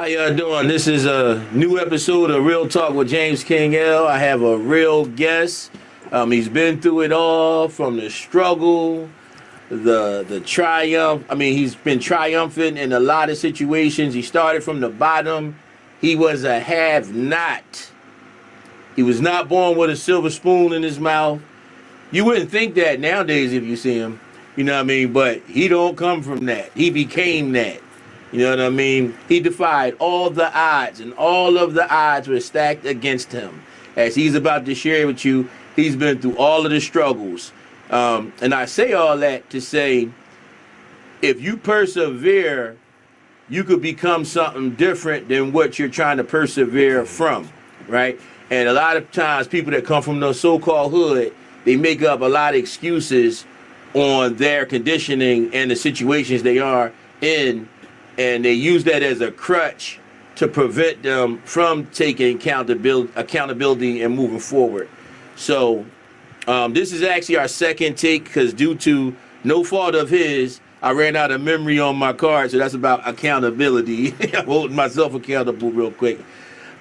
How y'all doing? This is a new episode of Real Talk with Jamez King L. I have a real guest. He's been through it all, from the struggle, the triumph. I mean, he's been triumphant in a lot of situations. He started from the bottom. He was a have-not. He was not born with a silver spoon in his mouth. You wouldn't think that nowadays if you see him. You know what I mean? But he don't come from that. He became that. You know what I mean? He defied all the odds, and all of the odds were stacked against him. As he's about to share with you, he's been through all of the struggles. And I say all that to say, if you persevere, you could become something different than what you're trying to persevere from, right? And a lot of times, people that come from the so-called hood, they make up a lot of excuses on their conditioning and the situations they are in, and they use that as a crutch to prevent them from taking accountability and moving forward. So this is actually our second take, because due to no fault of his, I ran out of memory on my card, so that's about accountability. I'm holding myself accountable real quick.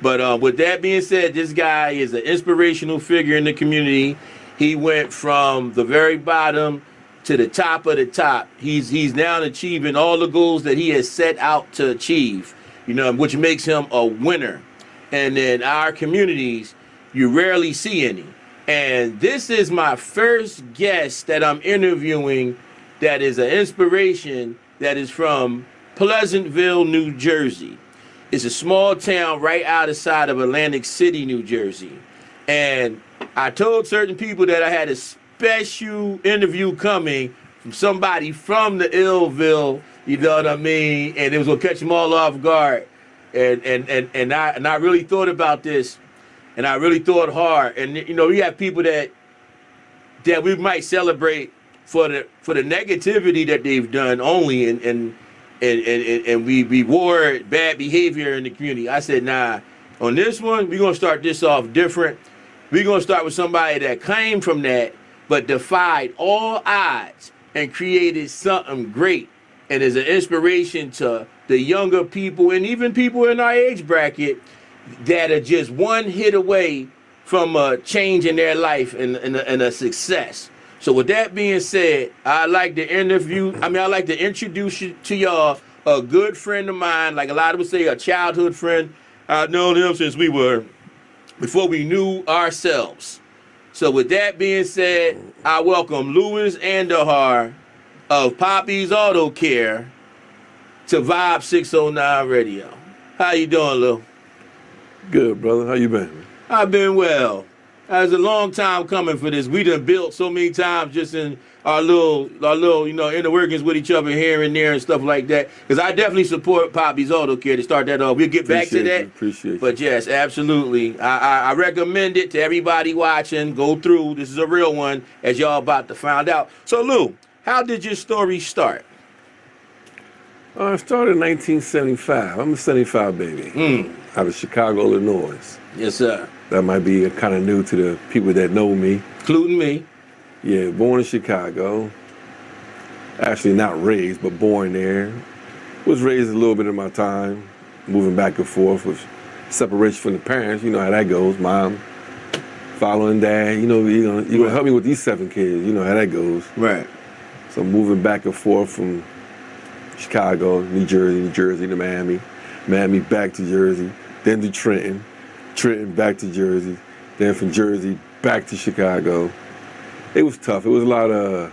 But with that being said, this guy is an inspirational figure in the community. He went from the very bottom to the top of the top. He's now achieving all the goals that he has set out to achieve, you know, which makes him a winner. And in our communities, you rarely see any. And this is my first guest that I'm interviewing that is an inspiration, that is from Pleasantville, New Jersey. It's a small town right outside of Atlantic City, New Jersey. And I told certain people that I had a special interview coming from somebody from the Illville, you know what I mean? And it was gonna catch them all off guard. And I really thought about this, and I really thought hard. And you know, we have people that we might celebrate for the negativity that they've done only, and we reward bad behavior in the community. I said, nah, on this one, we're gonna start this off different. We're gonna start with somebody that came from that, but defied all odds and created something great, and is an inspiration to the younger people and even people in our age bracket that are just one hit away from a change in their life and a success. So with that being said, I'd like to introduce you to y'all a good friend of mine, like a lot of us say, a childhood friend. I've known him since before we knew ourselves. So with that being said, I welcome Luis Andujar of Papi's Auto Care to Vibe 609 Radio. How you doing, Lou? Good, brother. How you been? I've been well. It was a long time coming for this. We done built so many times just in our little, you know, inner workings with each other here and there and stuff like that. Because I definitely support Papi's Auto Care to start that off. We'll get back to that. Appreciate But yes, absolutely. I recommend it to everybody watching. Go through. This is a real one, as y'all about to find out. So, Lou, how did your story start? I started in 1975. I'm a 75 baby. Out of Chicago, Illinois. Yes, sir. That might be kind of new to the people that know me. Including me. Yeah, born in Chicago. Actually not raised, but born there. Was raised a little bit in my time, moving back and forth with separation from the parents. You know how that goes. Mom following dad. You know, you're gonna help me with these 7 kids. You know how that goes. Right. So moving back and forth from Chicago, New Jersey to Miami, Miami back to Jersey, then to Trenton back to Jersey, then from Jersey back to Chicago. It was tough. It was a lot of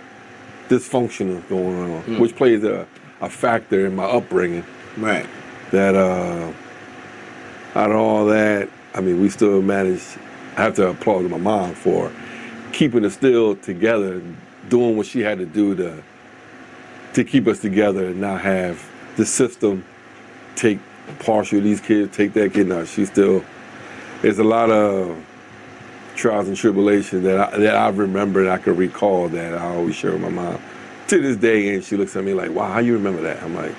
dysfunctional going on, which plays a factor in my upbringing. Right. That out of all that, I mean, we still managed. I have to applaud my mom for keeping us still together, doing what she had to do to keep us together and not have the system take partial of these kids, take that kid. No, she still. There's a lot of trials and tribulations that I remember and I can recall that I always share with my mom to this day, and she looks at me like, wow, how you remember that? I'm like,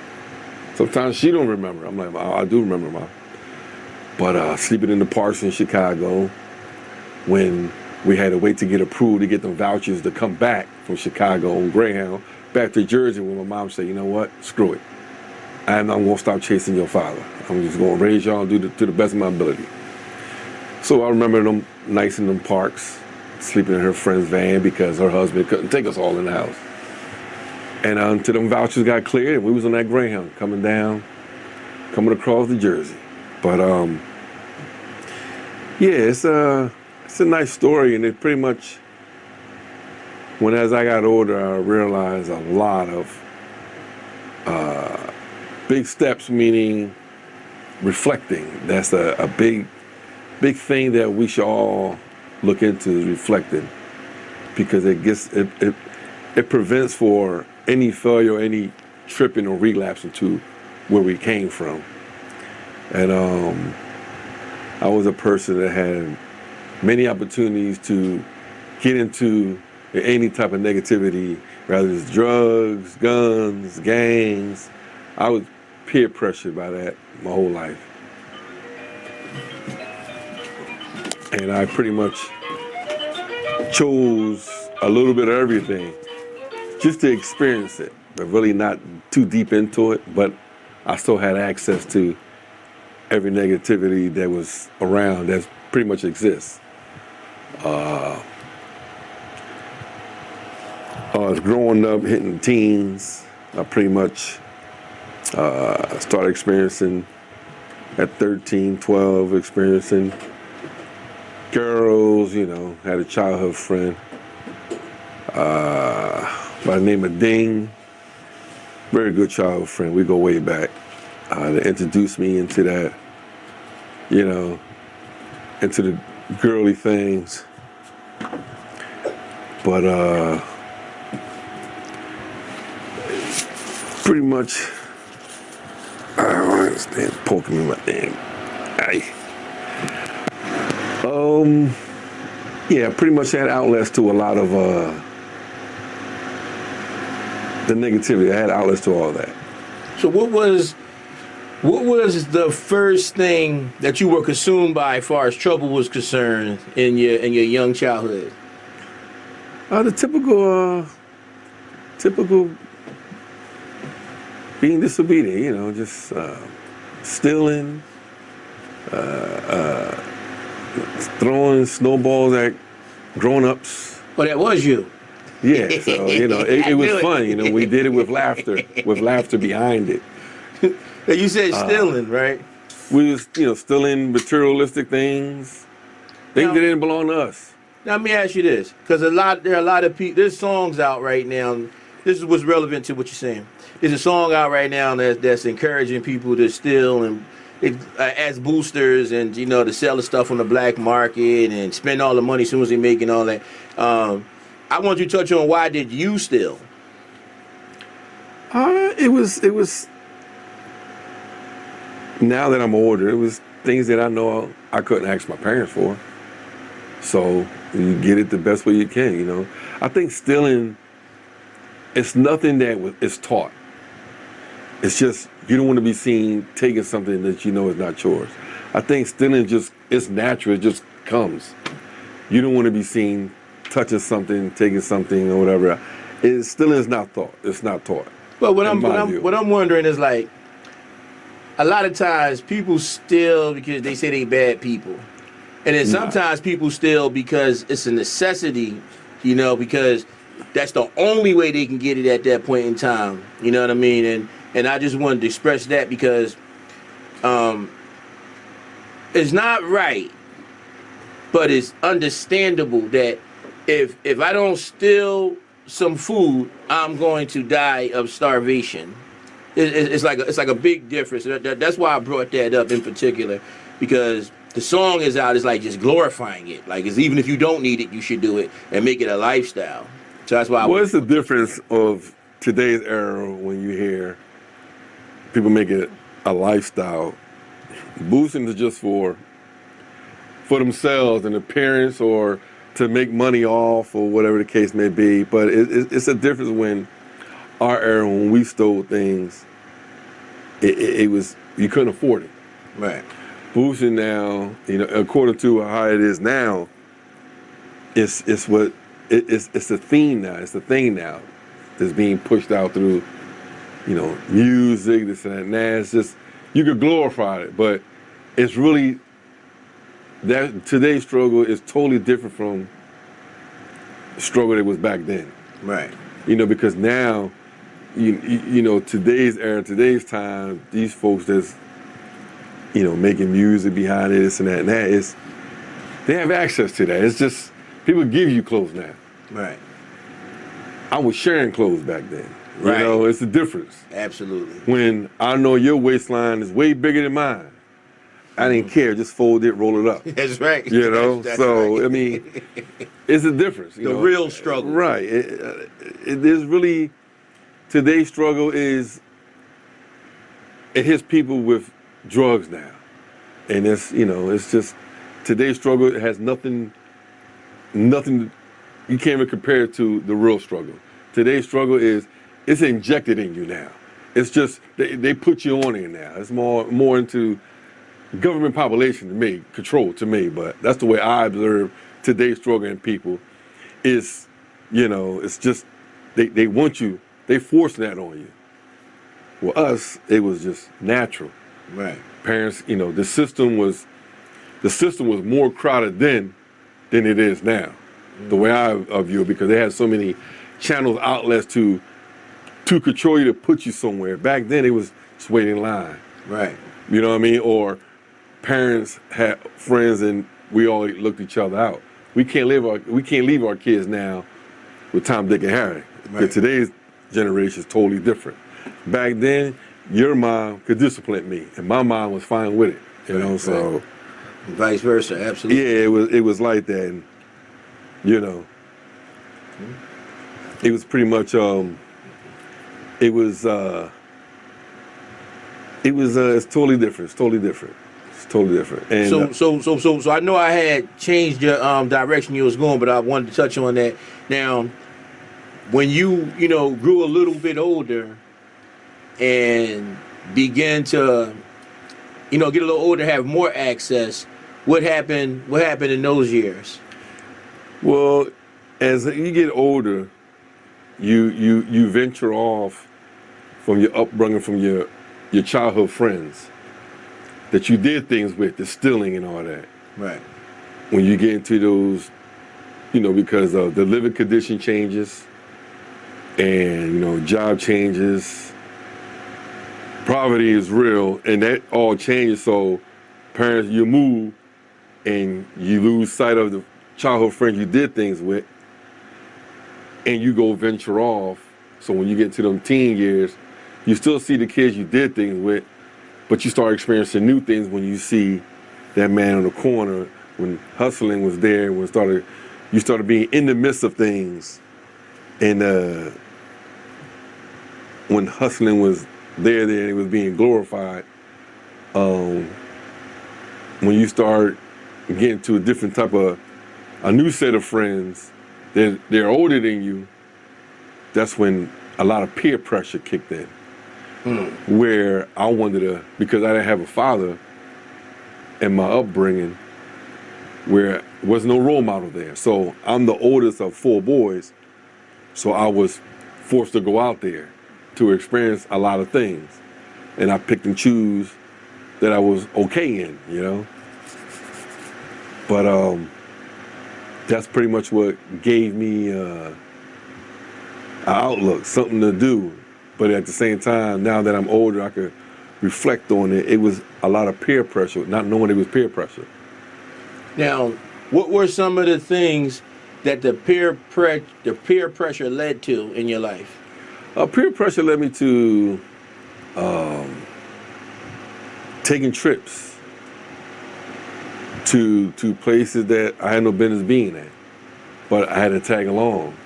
sometimes she don't remember. I'm like, I do remember, Mom. But sleeping in the parks in Chicago when we had to wait to get approved to get them vouchers to come back from Chicago on Greyhound back to Jersey, when my mom said, you know what, screw it. and I'm gonna stop chasing your father. I'm just gonna raise y'all and to the best of my ability. So I remember them nights in them parks, sleeping in her friend's van because her husband couldn't take us all in the house. And until them vouchers got cleared, and we was on that Greyhound coming across the Jersey. But yeah, it's a nice story, and it pretty much, as I got older, I realized a lot of big steps, meaning reflecting. That's a big thing that we should all look into, is reflecting, because it prevents for any failure, any tripping or relapse into where we came from. And I was a person that had many opportunities to get into any type of negativity, rather it's drugs, guns, gangs. I was peer pressured by that my whole life. And I pretty much chose a little bit of everything just to experience it, but really not too deep into it. But I still had access to every negativity that was around, that pretty much exists. Growing up, hitting teens, I pretty much started experiencing at 13, 12, experiencing girls, had a childhood friend by the name of Ding. Very good childhood friend. We go way back. That introduced me into that, into the girly things. But pretty much, I don't understand poking me in my damn eye. Yeah, pretty much had outlets to a lot of the negativity. I had outlets to all that. So what was the first thing that you were consumed by as far as trouble was concerned in your young childhood? The typical being disobedient, just stealing, throwing snowballs at grown-ups. Oh, that was you. Yeah, so it was fun. We did it with laughter behind it. You said stealing, right? We was stealing materialistic things that didn't belong to us. Now let me ask you this, because there are a lot of people. There's songs out right now. This is what's relevant to what you're saying. There's a song out right now that's encouraging people to steal and as boosters, and to sell the stuff on the black market and spend all the money as soon as they make and all that. I want you to touch on, why did you steal? It was. Now that I'm older, it was things that I know I couldn't ask my parents for. So you get it the best way you can. I think stealing, it's nothing that is taught. It's just you don't want to be seen taking something that is not yours. I think stealing it's natural. It just comes. You don't want to be seen touching something, taking something, or whatever. Stealing is not taught. It's not taught. But what I'm wondering is, like, a lot of times people steal because they say they bad people, and then sometimes people steal because it's a necessity, because that's the only way they can get it at that point in time. You know what I mean? And I just wanted to express that because it's not right, but it's understandable that if I don't steal some food, I'm going to die of starvation. It's like a big difference. That's why I brought that up in particular, because the song is out. It's like just glorifying it. Like, it's, even if you don't need it, you should do it and make it a lifestyle. So that's why. What's the difference of today's era when you hear people make it a lifestyle? Boosting is just for themselves and appearance, or to make money off, or whatever the case may be. But it's a difference when our era, when we stole things, it was, you couldn't afford it. Right. Boosting now, according to how it is now, it's the theme now. It's the thing now that's being pushed out through, music, this and that. It's just, you could glorify it, but it's really, that today's struggle is totally different from the struggle that was back then. Right. Because now, today's era, today's time, these folks that's, making music behind this and that is, they have access to that. It's just, people give you clothes now. Right. I was sharing clothes back then. Right. It's the difference. Absolutely. When I know your waistline is way bigger than mine, I didn't care. Just fold it, roll it up. That's right. That's so, right. I mean, it's a difference. The real struggle. Right. It is really, today's struggle is, it hits people with drugs now. And it's just, today's struggle has nothing, you can't even compare it to the real struggle. Today's struggle is, it's injected in you now. It's just, they put you on it now. It's more into government population to me, control to me, but that's the way I observe today's struggle in people. Is, it's just, they want you, they forcing that on you. Well, us, it was just natural. Right. Parents, the system was more crowded then than it is now. The way I view it, because they had so many channels, outlets to control you, to put you somewhere. Back then, it was just waiting in line. Right. You know what I mean? Or parents had friends and we all looked each other out. We can't leave our kids now with Tom, Dick, and Harry. Right. Because today's generation is totally different. Back then, your mom could discipline me, and my mom was fine with it. Right. So vice versa, absolutely. Yeah, it was like that, and it was pretty much it's totally different. It's totally different. It's totally different. And so I know I had changed your direction you was going, but I wanted to touch on that. Now, when you grew a little bit older and began to get a little older, have more access, what happened in those years? Well, as you get older, you venture off from your upbringing, from your childhood friends that you did things with, the stealing and all that. Right. When you get into those, because of the living condition changes and, job changes, poverty is real, and that all changes. So parents, you move and you lose sight of the childhood friends you did things with, and you go venture off. So when you get to them teen years, you still see the kids you did things with, but you start experiencing new things when you see that man on the corner, when hustling was there, you started being in the midst of things, and when hustling was there and it was being glorified, when you start getting to a different type of, a new set of friends, they're older than you, that's when a lot of peer pressure kicked in. Where I wanted to, because I didn't have a father in my upbringing, where there was no role model there. So I'm the oldest of 4 boys, so I was forced to go out there to experience a lot of things. And I picked and choose that I was okay in, But that's pretty much what gave me an outlook, something to do. But at the same time, now that I'm older, I could reflect on it. It was a lot of peer pressure, not knowing it was peer pressure. Now, what were some of the things that the peer pressure led to in your life? Peer pressure led me to taking trips to places that I had no business being at, but I had to tag along.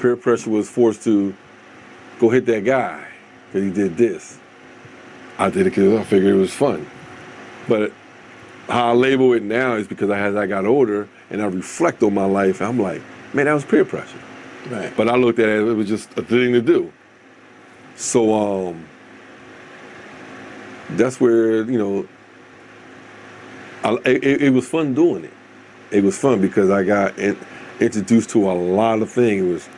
Peer pressure was forced to go hit that guy because he did this. I did it because I figured it was fun. But how I label it now is because as I got older and I reflect on my life, I'm like, man, that was peer pressure. Right. But I looked at it was just a thing to do. So that's where, it was fun doing it. It was fun because I got introduced to a lot of things. It was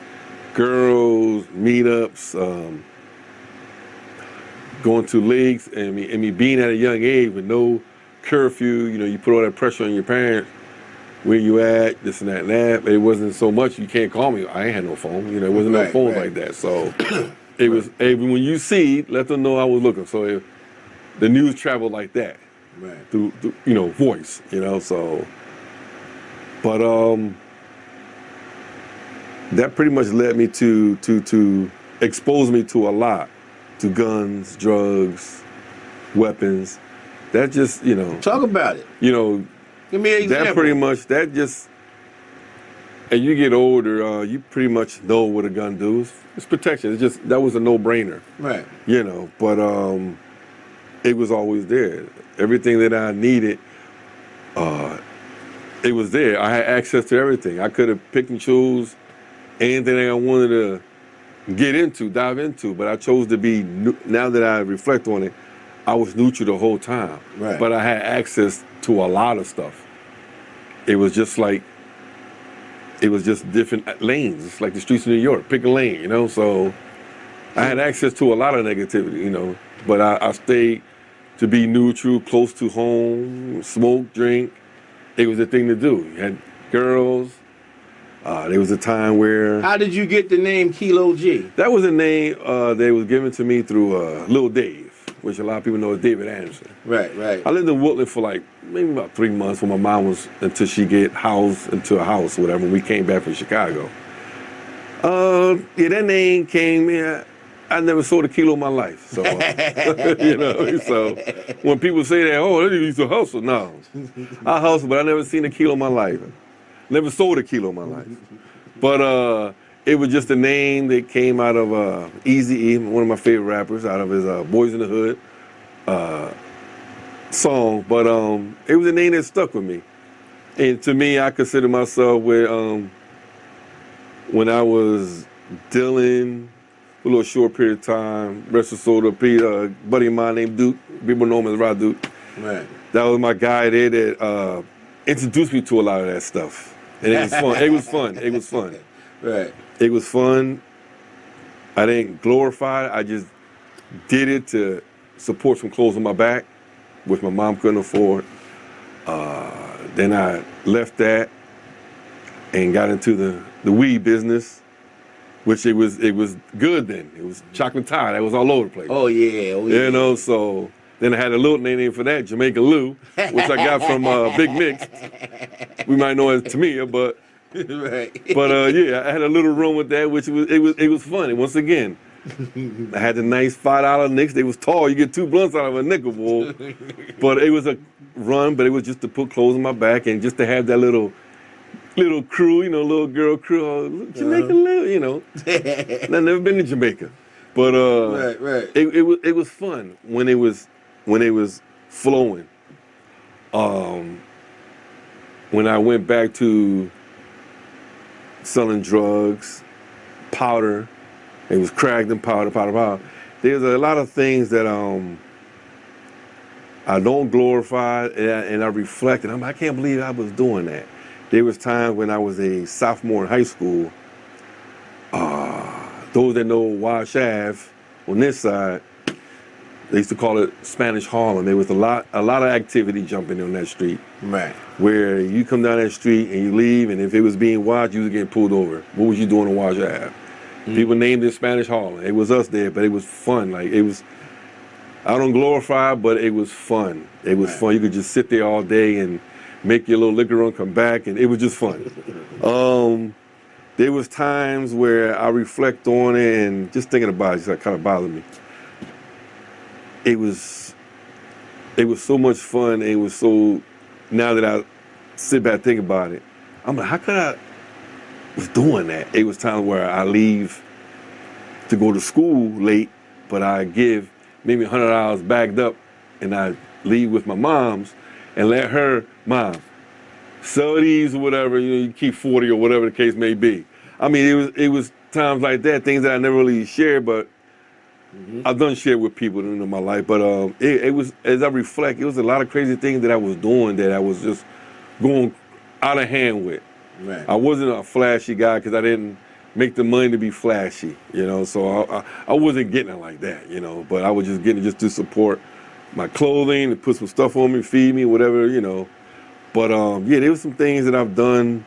girls, meetups, going to leagues, and me being at a young age with no curfew. You know, you put all that pressure on your parents. Where you at? This and that and that. But it wasn't so much. You can't call me. I ain't had no phone. You know, it wasn't no phones like that. So it was. Hey, when you see, let them know I was looking. So if the news traveled like that, through you know, voice. You know, so. But that pretty much led me to expose me to a lot, to guns, drugs, weapons. That just, you know. Talk about it. You know. Give me an example. That pretty much, that just, as you get older, you pretty much know what a gun does. It's protection. It's just, that was a no-brainer. Right. You know, but it was always there. Everything that I needed, it was there. I had access to everything. I could have picked and chose anything I wanted to get into, dive into, but I chose to be, now that I reflect on it, I was neutral the whole time. Right. But I had access to a lot of stuff. It was just like, it was just different lanes. It's like the streets of New York, pick a lane, you know? So I had access to a lot of negativity, you know, but I stayed to be neutral, close to home, smoke, drink. It was the thing to do. You had girls. There was a time where... How did you get the name Kilo G? That was a name that was given to me through Lil Dave, which a lot of people know as David Anderson. Right. I lived in Woodland for like maybe about 3 months when my mom was, until she get housed into a house or whatever, when we came back from Chicago. Yeah, that name came in. I never sold a kilo in my life. So, you know, so when people say that, oh, they used to hustle. No, I hustled, but I never seen a kilo in my life. Never sold a kilo in my life. But it was just a name that came out of Eazy-E, one of my favorite rappers, out of his Boys in the Hood song. But it was a name that stuck with me. And to me, I consider myself with, when I was dealing for a little short period of time, rest of soul, a buddy of mine named Duke, people know him as Rod Duke. Right. That was my guy there that introduced me to a lot of that stuff. And it was fun. It was fun. It was fun. Right. It was fun. I didn't glorify it. I just did it to support some clothes on my back, which my mom couldn't afford. Then I left that and got into the weed business, which it was good then. It was chocolate tie. That was all over the place. Oh yeah. You know, so then I had a little name for that, Jamaica Lou, which I got from Big Mix. We might know it as Tamia, but right. But yeah, I had a little run with that, which it was funny. Once again, I had the nice $5 nicks. They was tall. You get 2 blunts out of a nickel, boy. But it was a run. But it was just to put clothes on my back and just to have that little crew, you know, little girl crew, Jamaica, you know. I've never been to Jamaica, but right. It was fun when it was flowing. When I went back to selling drugs, powder, it was crack and powder. There's a lot of things that I don't glorify and I reflect, and I can't believe I was doing that. There was times when I was a sophomore in high school. Those that know Wash Ave on this side, they used to call it Spanish Harlem. There was a lot of activity jumping on that street. Right. Where you come down that street and you leave, and if it was being watched, you was getting pulled over. What was you doing on Wash Ave? People named it Spanish Harlem. It was us there, but it was fun. Like it was, I don't glorify it, but it was fun. It was fun. You could just sit there all day and make your little liquor run, come back, and it was just fun. There was times where I reflect on it and just thinking about it, just kind of bothered me. It was so much fun. It was so, now that I sit back and think about it, I'm like, how could I was doing that? It was times where I leave to go to school late, but I give maybe $100 bagged up, and I leave with my mom's and let her, mom, sell these or whatever, you know, you keep 40 or whatever the case may be. I mean, it was times like that, things that I never really shared, but I've done share with people in my life. But it was, as I reflect, it was a lot of crazy things that I was doing that I was just going out of hand with. Right. I wasn't a flashy guy because I didn't make the money to be flashy, So I wasn't getting it like that, But I was just getting it just to support my clothing, to put some stuff on me, feed me, whatever, But yeah, there were some things that I've done,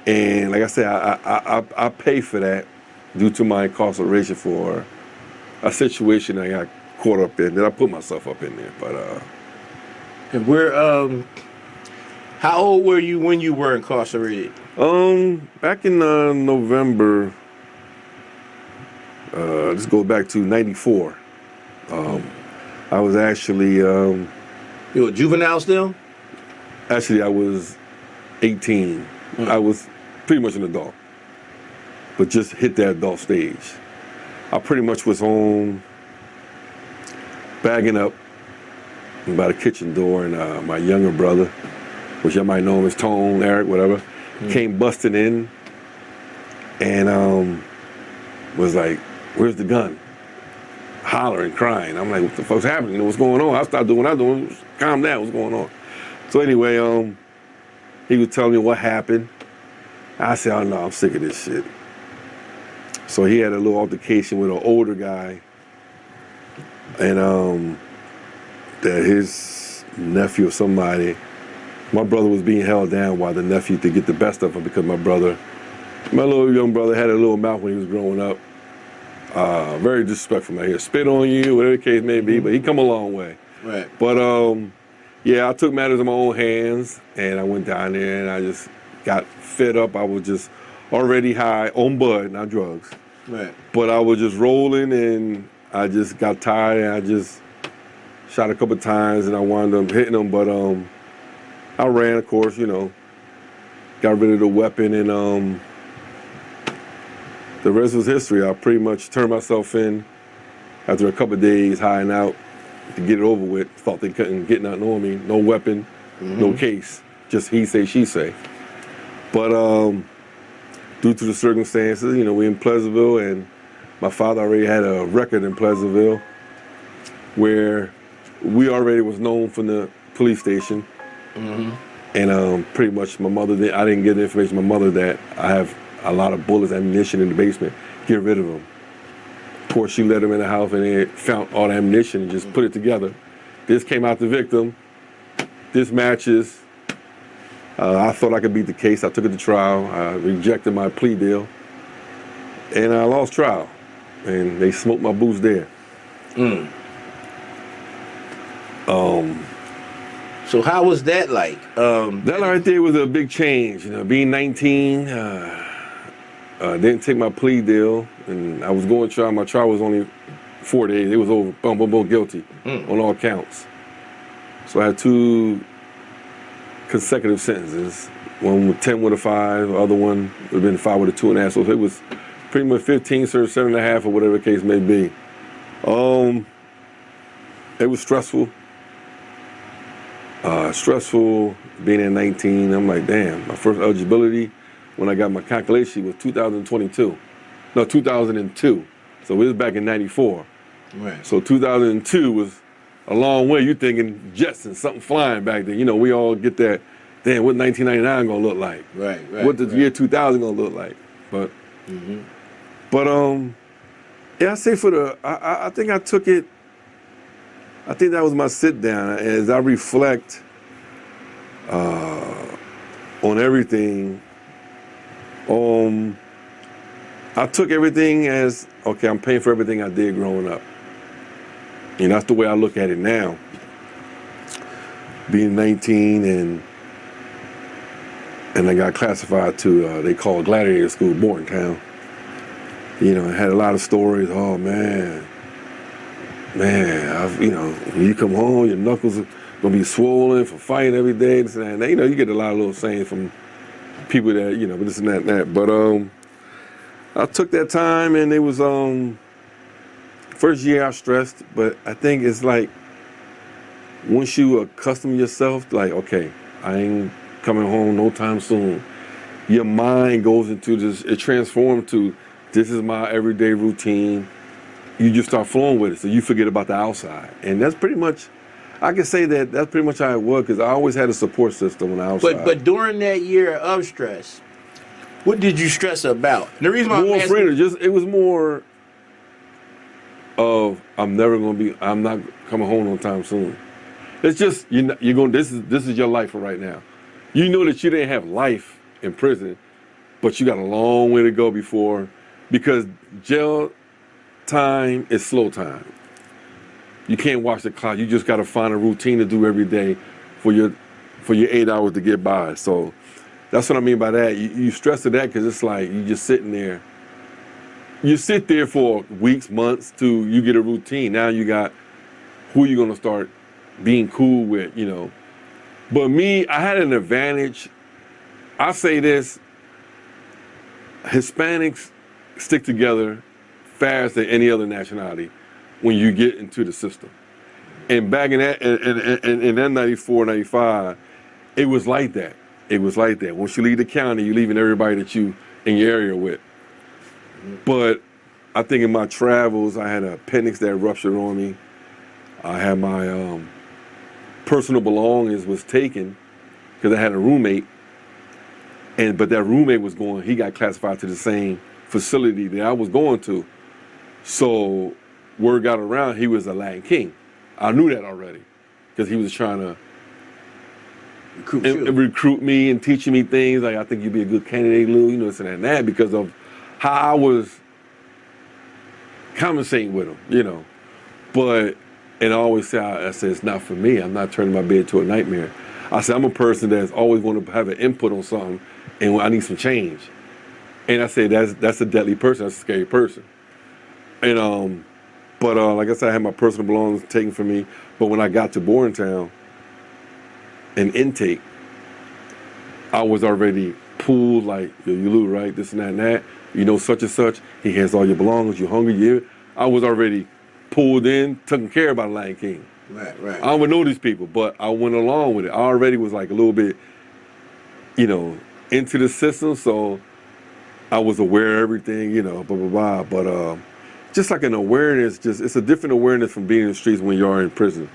and like I said, I pay for that due to my incarceration for a situation I got caught up in that I put myself up in there. But And how old were you when you were incarcerated? back in November, this goes back to '94. I was actually You were a juvenile still? Actually, I was 18. I was pretty much an adult, but just hit that adult stage. I pretty much was home, bagging up by the kitchen door, and my younger brother, which y'all might know him as Tone, Eric, whatever, came busting in and was like, "Where's the gun?" Hollering, crying. I'm like, "What the fuck's happening? What's going on?" I started doing what I'm doing. Calm down, what's going on? So anyway, he was telling me what happened. I said, "Oh no, I'm sick of this shit." So he had a little altercation with an older guy, and that his nephew or somebody, my brother was being held down while the nephew to get the best of him because my little young brother had a little mouth when he was growing up. Very disrespectful, man. He'll spit on you, whatever the case may be, but he come a long way. Right. But yeah, I took matters in my own hands, and I went down there, and I just got fed up. I was just already high on bud, not drugs. Right. But I was just rolling, and I just got tired, and I just shot a couple of times, and I wound up hitting them. But I ran, of course, got rid of the weapon, and the rest was history. I pretty much turned myself in after a couple of days, hiding out to get it over with. Thought they couldn't get nothing on me. No weapon, no case. Just he say, she say. But due to the circumstances, we in Pleasantville, and my father already had a record in Pleasantville where we already was known from the police station. And pretty much my mother, I didn't get the information from my mother that I have a lot of bullets, ammunition in the basement. Get rid of them. Of course, she let them in the house, and they found all the ammunition and just put it together. This came out the victim. This matches. I thought I could beat the case. I took it to trial. I rejected my plea deal, and I lost trial. And they smoked my boots there. So how was that like? That right there was a big change. Being 19, didn't take my plea deal, and I was going to trial. My trial was only 4 days. It was over. Boom, boom, boom, guilty on all counts. So I had 2 consecutive sentences. One with 10 with a 5, the other one would have been 5 with a 2.5. So it was pretty much 15, served 7.5, or whatever the case may be. It was stressful. Stressful being at 19. I'm like, damn, my first eligibility when I got my calculation was 2022. No, 2002. So it was back in 94. Right. So 2002 was a long way. You thinking Jetsons, something flying back then. We all get that, damn, what 1999 gonna look like? Right. What the year 2000 gonna look like? But, yeah, I say I think I took it, I think that was my sit down. As I reflect on everything, I took everything as, okay, I'm paying for everything I did growing up. That's the way I look at it now. Being 19 and I got classified to, they call Gladiator School, Bordentown. I had a lot of stories. Oh, man, when you come home, your knuckles are gonna be swollen from fighting every day. This and that. You get a lot of little sayings from people that, this and that and that. But I took that time, and it was first year I stressed, but I think it's like once you accustom yourself, like, okay, I ain't coming home no time soon. Your mind goes into this, it transforms to, this is my everyday routine. You just start flowing with it, so you forget about the outside. And that's pretty much, I can say that's pretty much how it was, because I always had a support system on the outside. But during that year of stress, What did you stress about? And the reason why More I'm asking, freedom. It was more of I'm not coming home no time soon. It's just you're going. This is your life for right now. You know that you didn't have life in prison, but you got a long way to go because jail time is slow time. You can't watch the clock. You just got to find a routine to do every day for your 8 hours to get by. So that's what I mean by that. You stress to that because it's like you just sitting there. You sit there for weeks, months till you get a routine. Now you got who you're going to start being cool with, But me, I had an advantage. I say this, Hispanics stick together faster than any other nationality when you get into the system. And back in that 94, 95, it was like that. It was like that. Once you leave the county, you're leaving everybody that you in your area with. But I think in my travels, I had an appendix that ruptured on me. I had my personal belongings was taken because I had a roommate, but that roommate he got classified to the same facility that I was going to. So word got around he was a Latin King. I knew that already because he was trying to recruit me and teaching me things like I think you'd be a good candidate, Lou, this and that because of how I was conversating with him, And I always say, I said, it's not for me. I'm not turning my bed to a nightmare. I said, I'm a person that's always want to have an input on something, and I need some change. And I said, that's a deadly person. That's a scary person. And but like I said, I had my personal belongings taken from me. But when I got to Bordentown and intake, I was already pulled like, yo, you Lou, right? This and that and that. Such and such. He has all your belongings. You hungry? I was already pulled in, taken care of by the Lion King. Right. I don't know these people, but I went along with it. I already was like a little bit, into the system, so I was aware of everything, blah, blah, blah. But just like an awareness, it's a different awareness from being in the streets when you are in prison.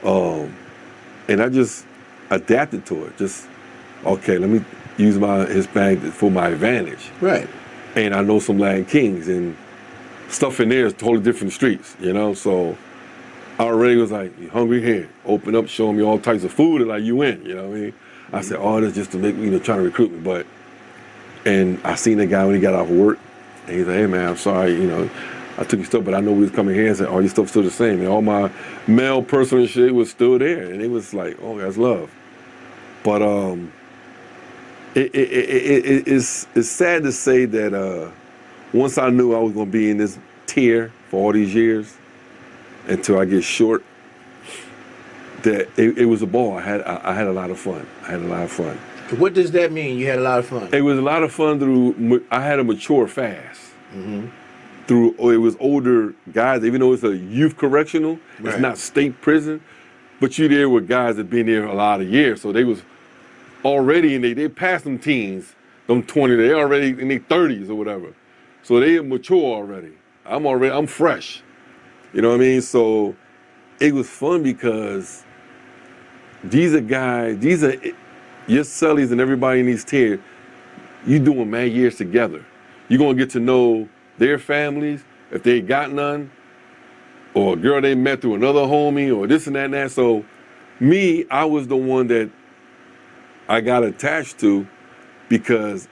And I just adapted to it. Just, okay, let me use my Hispanic for my advantage. Right. And I know some Latin Kings, and stuff in there is totally different streets, So I already was like, you hungry here? Open up, show me all types of food, and like you in, what I mean? I said, oh, that's just to make me, trying to recruit me. And I seen the guy when he got off work, and he's like, hey man, I'm sorry, I took your stuff, but I know we was coming here and said, oh, your stuff's still the same. And all my mail, personal shit was still there. And it was like, oh, that's love. But it's sad to say that once I knew I was going to be in this tier for all these years until I get short, that it was a ball. I had a lot of fun. What does that mean? You had a lot of fun? It was a lot of fun I had to mature fast. Mm-hmm. It was older guys, even though it's a youth correctional, right. It's not state prison, but you there with guys that been there a lot of years, so they was already they passed them teens, them 20, they already in their 30s or whatever, so they mature already. I'm fresh, you know what I mean? So it was fun because these are your cellies and everybody in these tiers, you doing mad years together. You're gonna get to know their families, if they got none, or a girl they met through another homie, or this and that and that. So me, I was the one that I got attached to because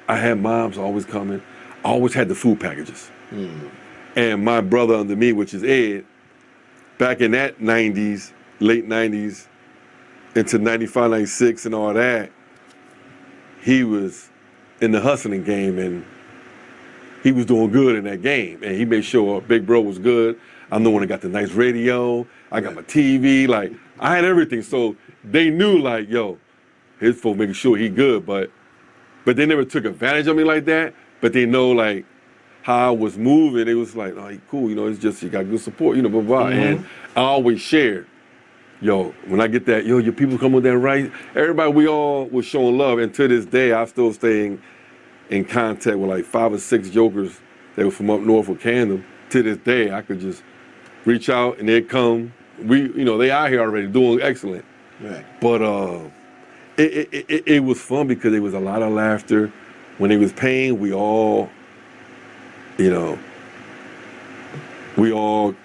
I had moms always coming. I always had the food packages. Mm. And my brother under me, which is Ed, back in that 90s, late 90s, into 95, 96 and all that, he was in the hustling game and he was doing good in that game, and he made sure Big Bro was good. I'm the one that got the nice radio. I got my TV. Like, I had everything. So they knew, like, yo, his folks making sure he good. But they never took advantage of me like that. But they know, like, how I was moving. It was like, oh, he cool. It's just you got good support, blah, blah. Mm-hmm. And I always shared. Yo, when I get that, your people come with that right. Everybody, we all was showing love. And to this day, I still stay in contact with like 5 or 6 jokers that were from up north with Camden. To this day, I could just reach out and they'd come. They out here already doing excellent. Right. But it was fun because there was a lot of laughter, when they was paying, we all, you know, we all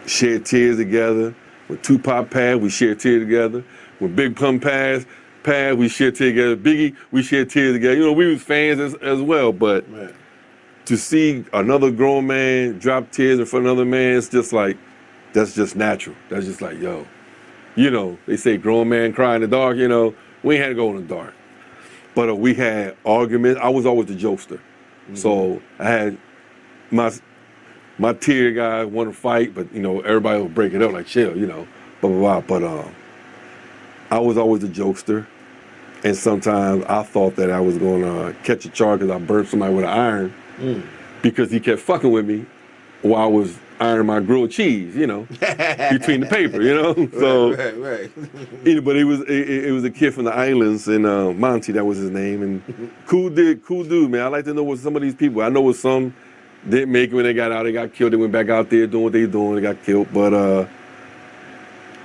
shared tears together. When Tupac passed, we shared tears together. When Big Pun passed, we shared tears together. Biggie, we shared tears together. You know, we was fans as well, but Right. to see another grown man drop tears in front of another man, it's just like, that's just natural. That's just like, yo, you know, they say grown man cry in the dark, you know, we ain't had to go in the dark. But we had arguments. I was always the jokester. Mm-hmm. So I had my tear guy want to fight, but, you know, everybody would break it up like, chill, you know, blah, blah, blah. But I was always the jokester. And sometimes I thought that I was going to catch a charge because I burnt somebody with an iron because he kept fucking with me while I was ironing my grilled cheese, you know, between the paper, you know. So, right. You know, but it was a kid from the islands, and Monty, that was his name, and cool dude, man. I like to know what some of these people. I know what some didn't make it when they got out. They got killed. They went back out there doing what they doing. They got killed. But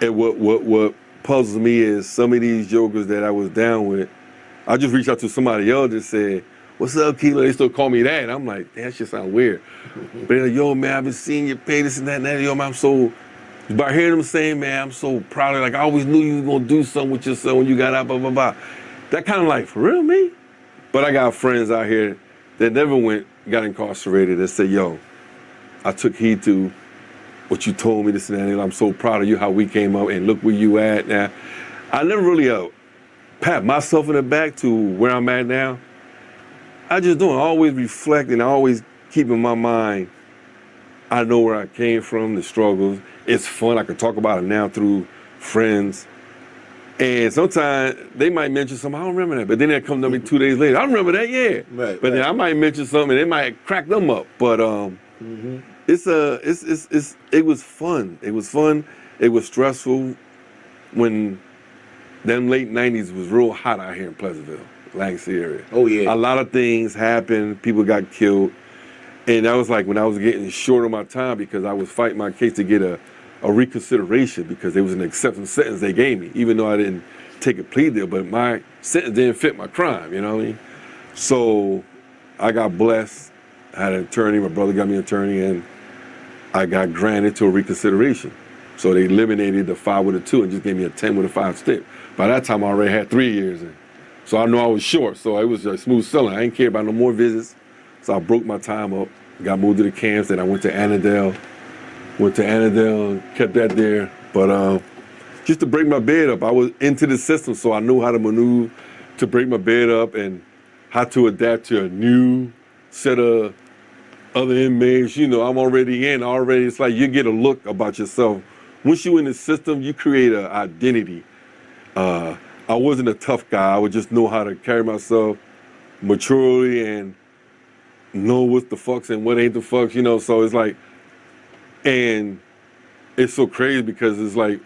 and what puzzles me is some of these jokers that I was down with. I just reached out to somebody else and said, "What's up, Kilo?" They still call me that. I'm like, that shit sound weird. But they're like, yo, man, I've been seeing you pay this and that and that. Yo, man, I'm so, by hearing them saying, man, I'm so proud of you. Like, I always knew you was going to do something with yourself when you got out, blah, blah, blah. That kind of like, for real, me? But I got friends out here that never got incarcerated that say, yo, I took heed to what you told me, this and that. And I'm so proud of you, how we came up, and look where you at now. I never really pat myself in the back to where I'm at now. I just don't. I always reflect, and I always keep in my mind, I know where I came from, the struggles. It's fun. I can talk about it now through friends. And sometimes they might mention something, I don't remember that. But then they come to me 2 days later, I remember that, yeah. Right, but then I might mention something, and it might crack them up. But it was fun. It was fun. It was stressful when them late 90s was real hot out here in Pleasantville, Lancaster area. Oh, yeah. A lot of things happened. People got killed. And that was like when I was getting short on my time because I was fighting my case to get a reconsideration because there was an acceptance sentence they gave me, even though I didn't take a plea deal, but my sentence didn't fit my crime, you know what I mean? So I got blessed. I had an attorney, my brother got me an attorney, and I got granted to a reconsideration. So they eliminated the 5 with a 2 and just gave me a 10 with a 5 step. By that time I already had 3 years in. So I know I was short, so it was just smooth selling. I didn't care about no more visits. So I broke my time up, got moved to the camps, then I went to Annandale, kept that there. But just to break my bed up, I was into the system, so I knew how to maneuver to break my bed up and how to adapt to a new set of other inmates. You know, I'm already in, it's like you get a look about yourself. Once you're in the system, you create an identity. I wasn't a tough guy. I would just know how to carry myself maturely and know what's the fucks and what ain't the fucks, you know. So it's like, and it's so crazy because it's like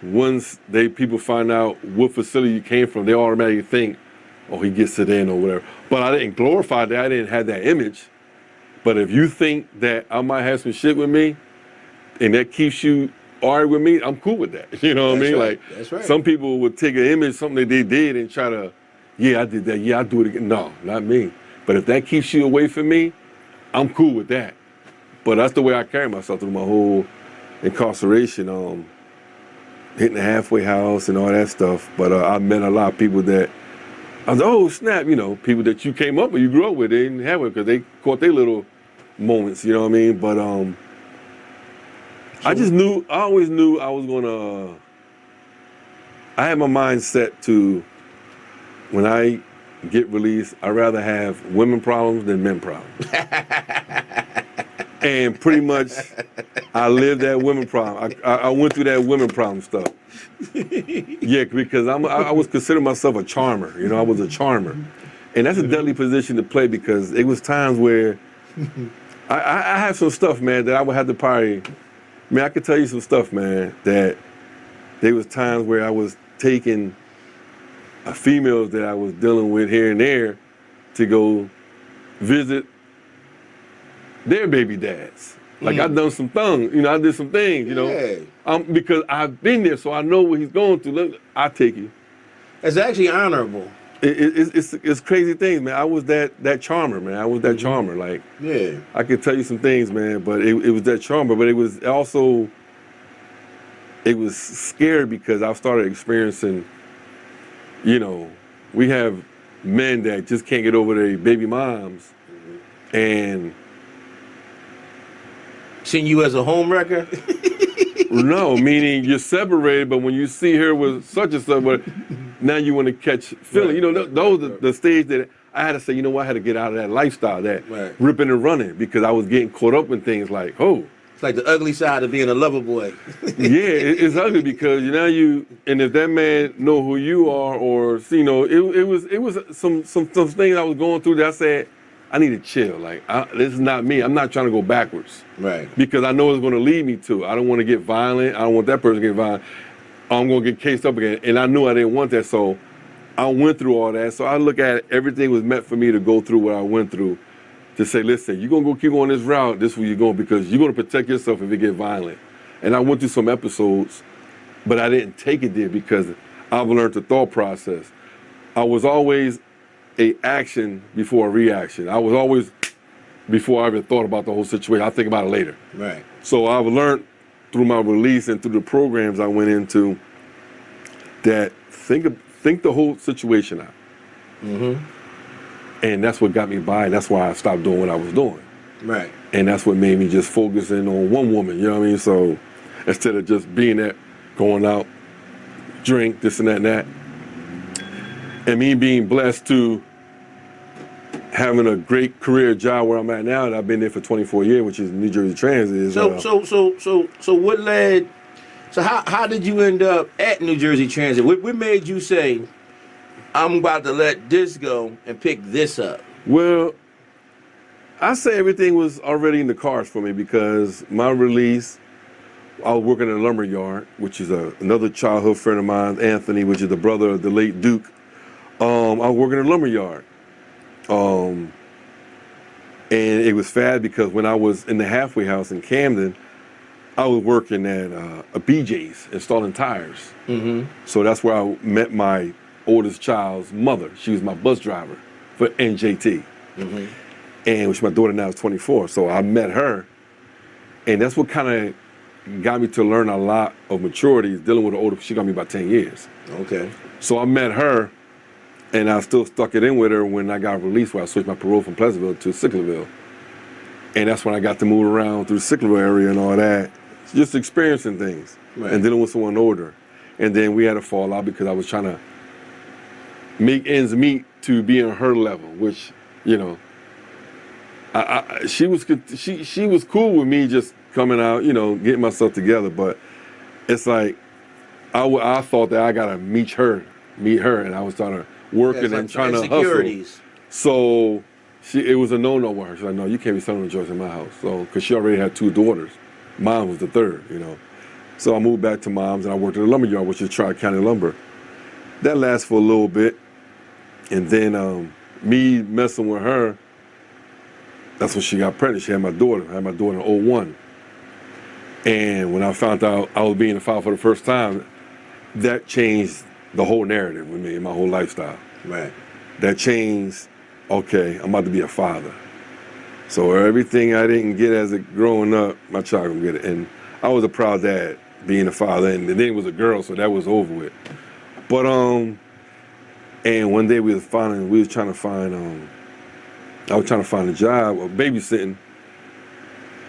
once people find out what facility you came from, they automatically think, oh, he gets it in or whatever. But I didn't glorify that. I didn't have that image. But if you think that I might have some shit with me and that keeps you arguing with me, I'm cool with that. You know what I mean? Right. Like, that's right. Some people would take an image, something that they did, and try to, yeah, I did that. Yeah, I do it again. No, not me. But if that keeps you away from me, I'm cool with that. But that's the way I carry myself through my whole incarceration, hitting the halfway house and all that stuff. But I met a lot of people that, I was like, oh, snap, you know, people that you came up with, you grew up with, they didn't have it because they caught their little moments, you know what I mean? But I always knew I was gonna, I had my mind set to, when I get released, I'd rather have women problems than men problems. And pretty much, I lived that women problem. I went through that women problem stuff. Yeah, because I was considering myself a charmer. You know, I was a charmer. And that's a deadly position to play because it was times where I have some stuff, man, that I would have to probably, man, I could tell you some stuff, man, that there was times where I was taking females that I was dealing with here and there to go visit their baby dads. Like I done some things, you know, I did some things, you know, because I've been there, so I know what he's going through. Look, I'll take you. It's actually honorable. it's crazy things, man. I was that charmer, man. I was that charmer. Like, Yeah. I could tell you some things, man, but it was that charmer. But it was also, it was scary because I started experiencing, you know, we have men that just can't get over their baby moms, and Seeing you as a home wrecker? no, meaning you're separated, but when you see her with such and such, but now you want to catch feeling. Right, You know, right, those right, are the stage that I had to say, you know what, I had to get out of that lifestyle, that Right. ripping and running, because I was getting caught up in things like, oh, It's like the ugly side of being a lover boy. yeah, it's ugly because now you, and if that man know who you are, or you know, it was some things I was going through that I said, I need to chill. Like, this is not me. I'm not trying to go backwards. Right. Because I know it's going to lead me to. I don't want to get violent. I don't want that person to get violent. I'm going to get cased up again. And I knew I didn't want that, so I went through all that. So I look at it, everything was meant for me to go through what I went through, to say, listen, you're going to go keep on this route, this is where you're going, because you're going to protect yourself if it get violent. And I went through some episodes, but I didn't take it there because I've learned the thought process. I was always a action before a reaction. I was always, before I even thought about the whole situation, I think about it later. Right. So I've learned through my release and through the programs I went into that think the whole situation out. And that's what got me by, and that's why I stopped doing what I was doing. Right. And that's what made me just focus in on one woman, you know what I mean? So instead of just being that, going out, drink, this and that and that, and me being blessed to having a great career job where I'm at now, and I've been there for 24 years, which is New Jersey Transit. Is, So what led? So how did you end up at New Jersey Transit? What made you say, I'm about to let this go and pick this up? Well, I say everything was already in the cards for me because my release, I was working in a lumber yard, which is another childhood friend of mine, Anthony, which is the brother of the late Duke. I was working in a lumber yard. And it was fast because when I was in the halfway house in Camden, I was working at a BJ's installing tires. So that's where I met my oldest child's mother. She was my bus driver for NJT. And which my daughter now is 24. So I met her, and that's what kind of got me to learn a lot of maturity, dealing with an older, she got me about 10 years. Okay. So I met her, and I still stuck it in with her when I got released, where I switched my parole from Pleasantville to Sicklerville. And that's when I got to move around through the Sicklerville area and all that, just experiencing things and dealing with someone older. And then we had a fallout because I was trying to make ends meet to be on her level, which, you know, she was cool with me just coming out, you know, getting myself together. But it's like I thought that I gotta meet her, and I was trying to working and trying to hustle. So it was a no-no with her. She's like, no, you can't be selling drugs in my house. So because she already had 2 daughters, mom was the third, you know. So I moved back to mom's and I worked at a lumber yard, which is Tri-County Lumber. That lasted for a little bit, and then me messing with her. That's when she got pregnant. She had my daughter. I had my daughter in 01. And when I found out I was being a father for the first time, that changed the whole narrative with me and my whole lifestyle. Right. That changed, okay, I'm about to be a father. So everything I didn't get as a growing up, my child can get it. And I was a proud dad, being a father, and then it was a girl, so that was over with. But and one day I was trying to find a job, or babysitting.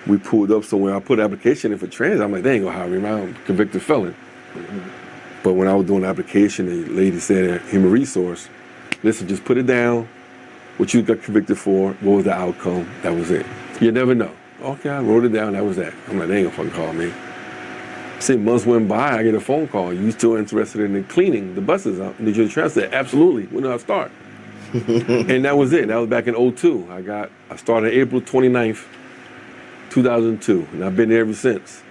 We pulled up somewhere. I put an application in for transit. I'm like, they ain't gonna hire me, man. I'm a convicted felon. But when I was doing the application, the lady said, human resource, listen, just put it down, what you got convicted for, what was the outcome, that was it. You never know. Okay, I wrote it down, that was that. I'm like, they ain't gonna fucking call me. See, months went by, I get a phone call. You still interested in cleaning the buses out in New Jersey Transit? Absolutely, when did I start? And that was it. That was back in 02. I started April 29th, 2002, and I've been there ever since.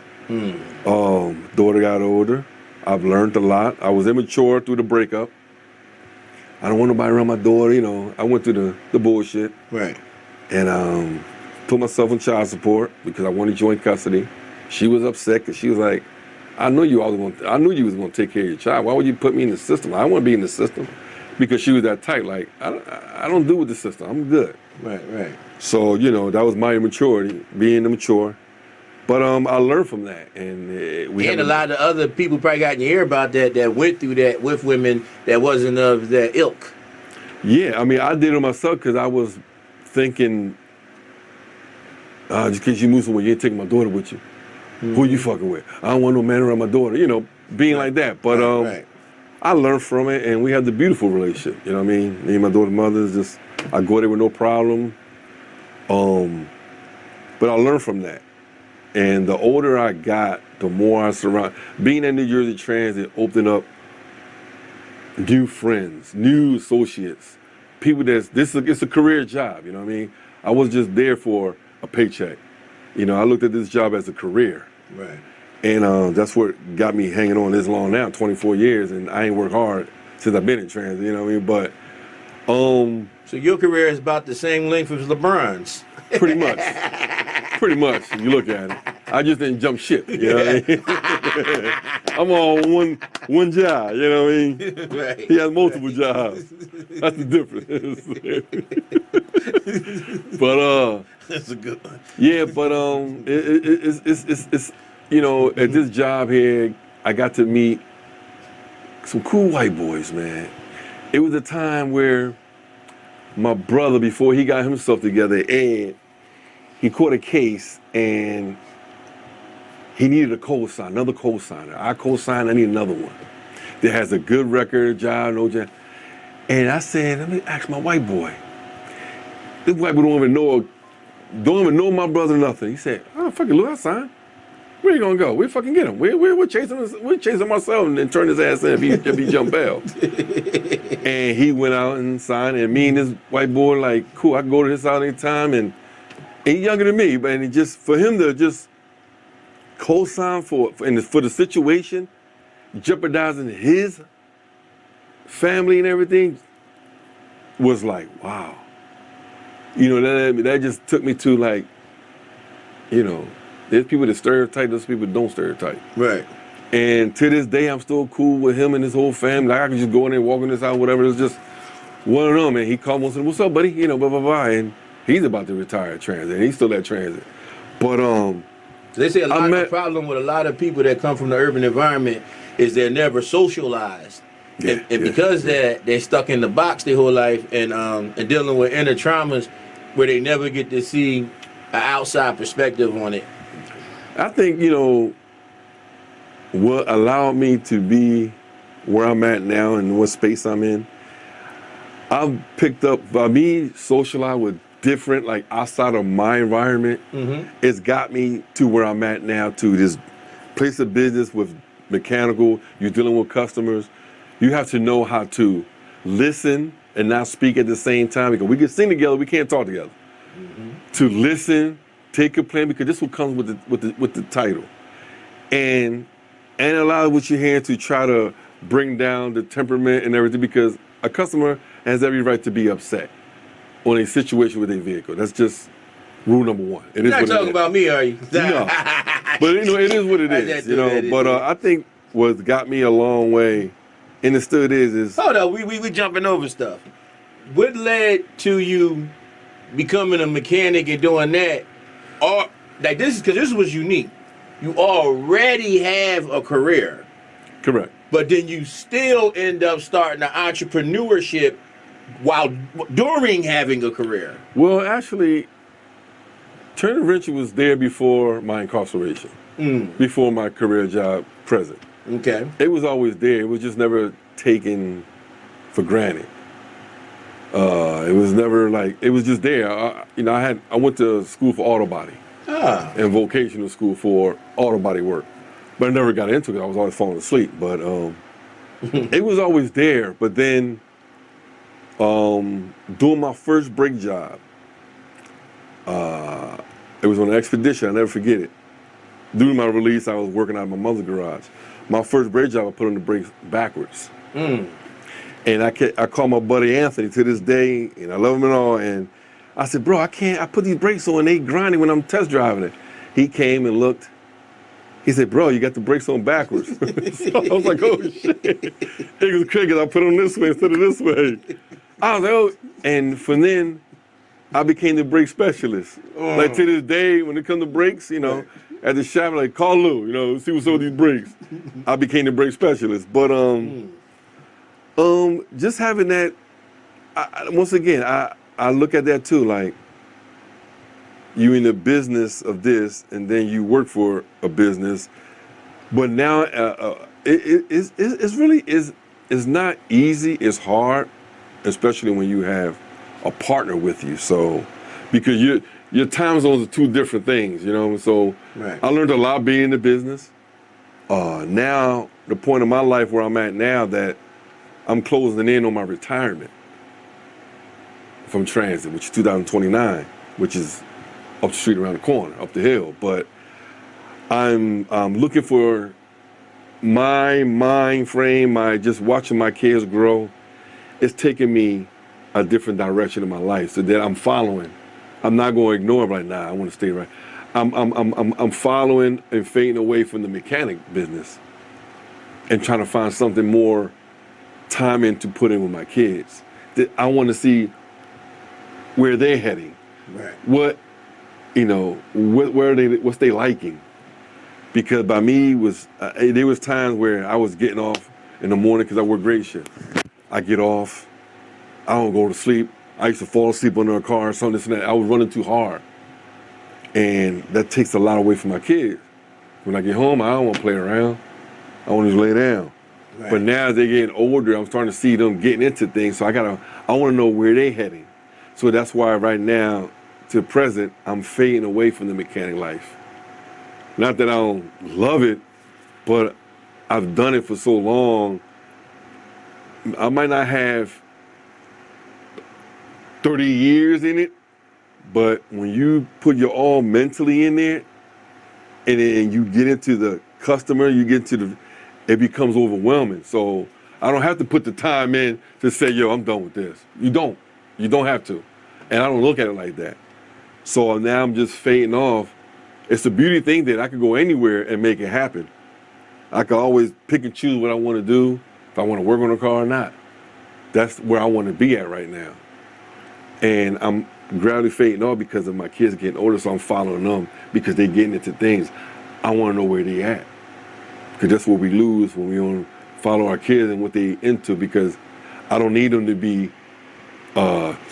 Daughter got older. I've learned a lot. I was immature through the breakup. I don't want nobody around my daughter, you know. I went through the bullshit. Right. And put myself on child support because I wanted joint custody. She was upset because she was like, I knew you was gonna take care of your child. Why would you put me in the system? I don't want to be in the system. because she was that tight. Like, I don't do with the system. I'm good. Right. So, that was my immaturity, being immature. But I learned from that. And we And a lot of other people probably got in your ear about that went through that with women that wasn't of that ilk. Yeah, I mean, I did it myself because I was thinking, just because you move somewhere, you ain't taking my daughter with you. Who you fucking with? I don't want no man around my daughter, being like that. But Right. I learned from it, and we have the beautiful relationship. You know what I mean? Me and my daughter's mother is just, I go there with no problem. But I learned from that. And the older I got, the more I surround. Being at New Jersey Transit opened up new friends, new associates, people it's a career job, you know what I mean? I wasn't just there for a paycheck. I looked at this job as a career. Right. And that's what got me hanging on this long now, 24 years, and I ain't worked hard since I've been in transit, you know what I mean? But so your career is about the same length as LeBron's. pretty much. Pretty much, if you look at it. I just didn't jump ship, you know what I mean? I'm on one job, you know what I mean? Right. He has multiple jobs. That's the difference. But That's a good one. yeah, but it's at this job here, I got to meet some cool white boys, man. It was a time where my brother, before he got himself together, and he caught a case and he needed a co-signer, another co-signer. I co-signed, I need another one that has a good record, job, no job. And I said, let me ask my white boy. This white boy don't even know my brother or nothing. He said, oh, fucking Lou, I signed. Where you gonna go? We fucking get him. We're chasing myself and turn his ass in if he jump bail. And he went out and signed, and me and this white boy, like, cool, I can go to his house anytime, and he's younger than me, but and just for him to just co-sign for the situation, jeopardizing his family and everything, was like, wow. That just took me to, like, there's people that stereotype, there's people that don't stereotype. Right. And to this day, I'm still cool with him and his whole family. Like, I can just go in there, walk in this house, whatever. It's just one of them, and he called me and said, what's up, buddy? Blah, blah, blah. And he's about to retire at transit, and he's still at transit. But they say the problem with a lot of people that come from the urban environment is they're never socialized. Yeah, and because they're stuck in the box their whole life and dealing with inner traumas where they never get to see an outside perspective on it. I think, what allowed me to be where I'm at now and what space I'm in, I've picked up, by me socializing with different, like, outside of my environment, it's got me to where I'm at now, to this place of business with mechanical, you're dealing with customers. You have to know how to listen and not speak at the same time, because we can sing together, we can't talk together. To listen, take a plan, because this is what comes with the title, and allow what you're hearing to try to bring down the temperament and everything, because a customer has every right to be upset on a situation with a vehicle. That's just rule number one. You're not talking about me, are you? No, but it is what it is. But I think what got me a long way, and it still is. Hold on, we jumping over stuff. What led to you becoming a mechanic and doing that? Or like this is because this was unique. You already have a career. Correct. But then you still end up starting an entrepreneurship during having a career. Well, actually, Turner Venture was there before my incarceration, before my career job present. Okay. It was always there. It was just never taken for granted. It was never like, it was just there. I went to school for auto body and vocational school for auto body work, but I never got into it. I was always falling asleep, but it was always there. But then doing my first brake job, it was on an expedition. I'll never forget it. During my release, I was working out of my mother's garage. My first brake job, I put on the brakes backwards. And I called my buddy Anthony to this day, and I love him and all, and I said, bro, I put these brakes on, and they grinding when I'm test driving it. He came and looked. He said, bro, you got the brakes on backwards. So I was like, oh, shit. It was crazy because I put them this way instead of this way. I was like, oh. And from then, I became the brake specialist. Like to this day, when it comes to brakes, you know, at the shop, like, call Lou, you know, see what's up with these brakes. I became the brake specialist. But just having that, once again, I look at that too, like, you in the business of this, and then you work for a business, but now it's really it's not easy. It's hard, especially when you have a partner with you. So, because your time zones are two different things, you know. So I learned a lot being in the business. Now the point of my life where I'm at now that I'm closing in on my retirement from transit, which is 2029, which is up the street around the corner, up the hill. But I'm looking for my mind frame, my just watching my kids grow. It's taking me a different direction in my life, so that I'm following. I'm not going to ignore it right now. I want to stay right. I'm following and fading away from the mechanic business and trying to find something more time in to put in with my kids. That I want to see where they're heading. What, you know, where are they, what's they liking? Because by me there was times where I was getting off in the morning because I work great shift. I get off, I don't go to sleep. I used to fall asleep under a car or something, this and that. I was running too hard. And that takes a lot away from my kids. When I get home, I don't want to play around. I want to just lay down. But now as they're getting older, I'm starting to see them getting into things. So I want to know where they're heading. So that's why right now, to present, I'm fading away from the mechanic life. Not that I don't love it, but I've done it for so long. I might not have 30 years in it, but when you put your all mentally in there, and then you get into the customer, it becomes overwhelming. So I don't have to put the time in to say, yo, I'm done with this. You don't have to. And I don't look at it like that. So now I'm just fading off. It's a beauty thing that I could go anywhere and make it happen. I can always pick and choose what I want to do, if I want to work on a car or not. That's where I want to be at right now. And I'm gradually fading off because of my kids getting older, so I'm following them because they're getting into things. I want to know where they at. Because that's what we lose when we don't follow our kids and what they into, because I don't need them to be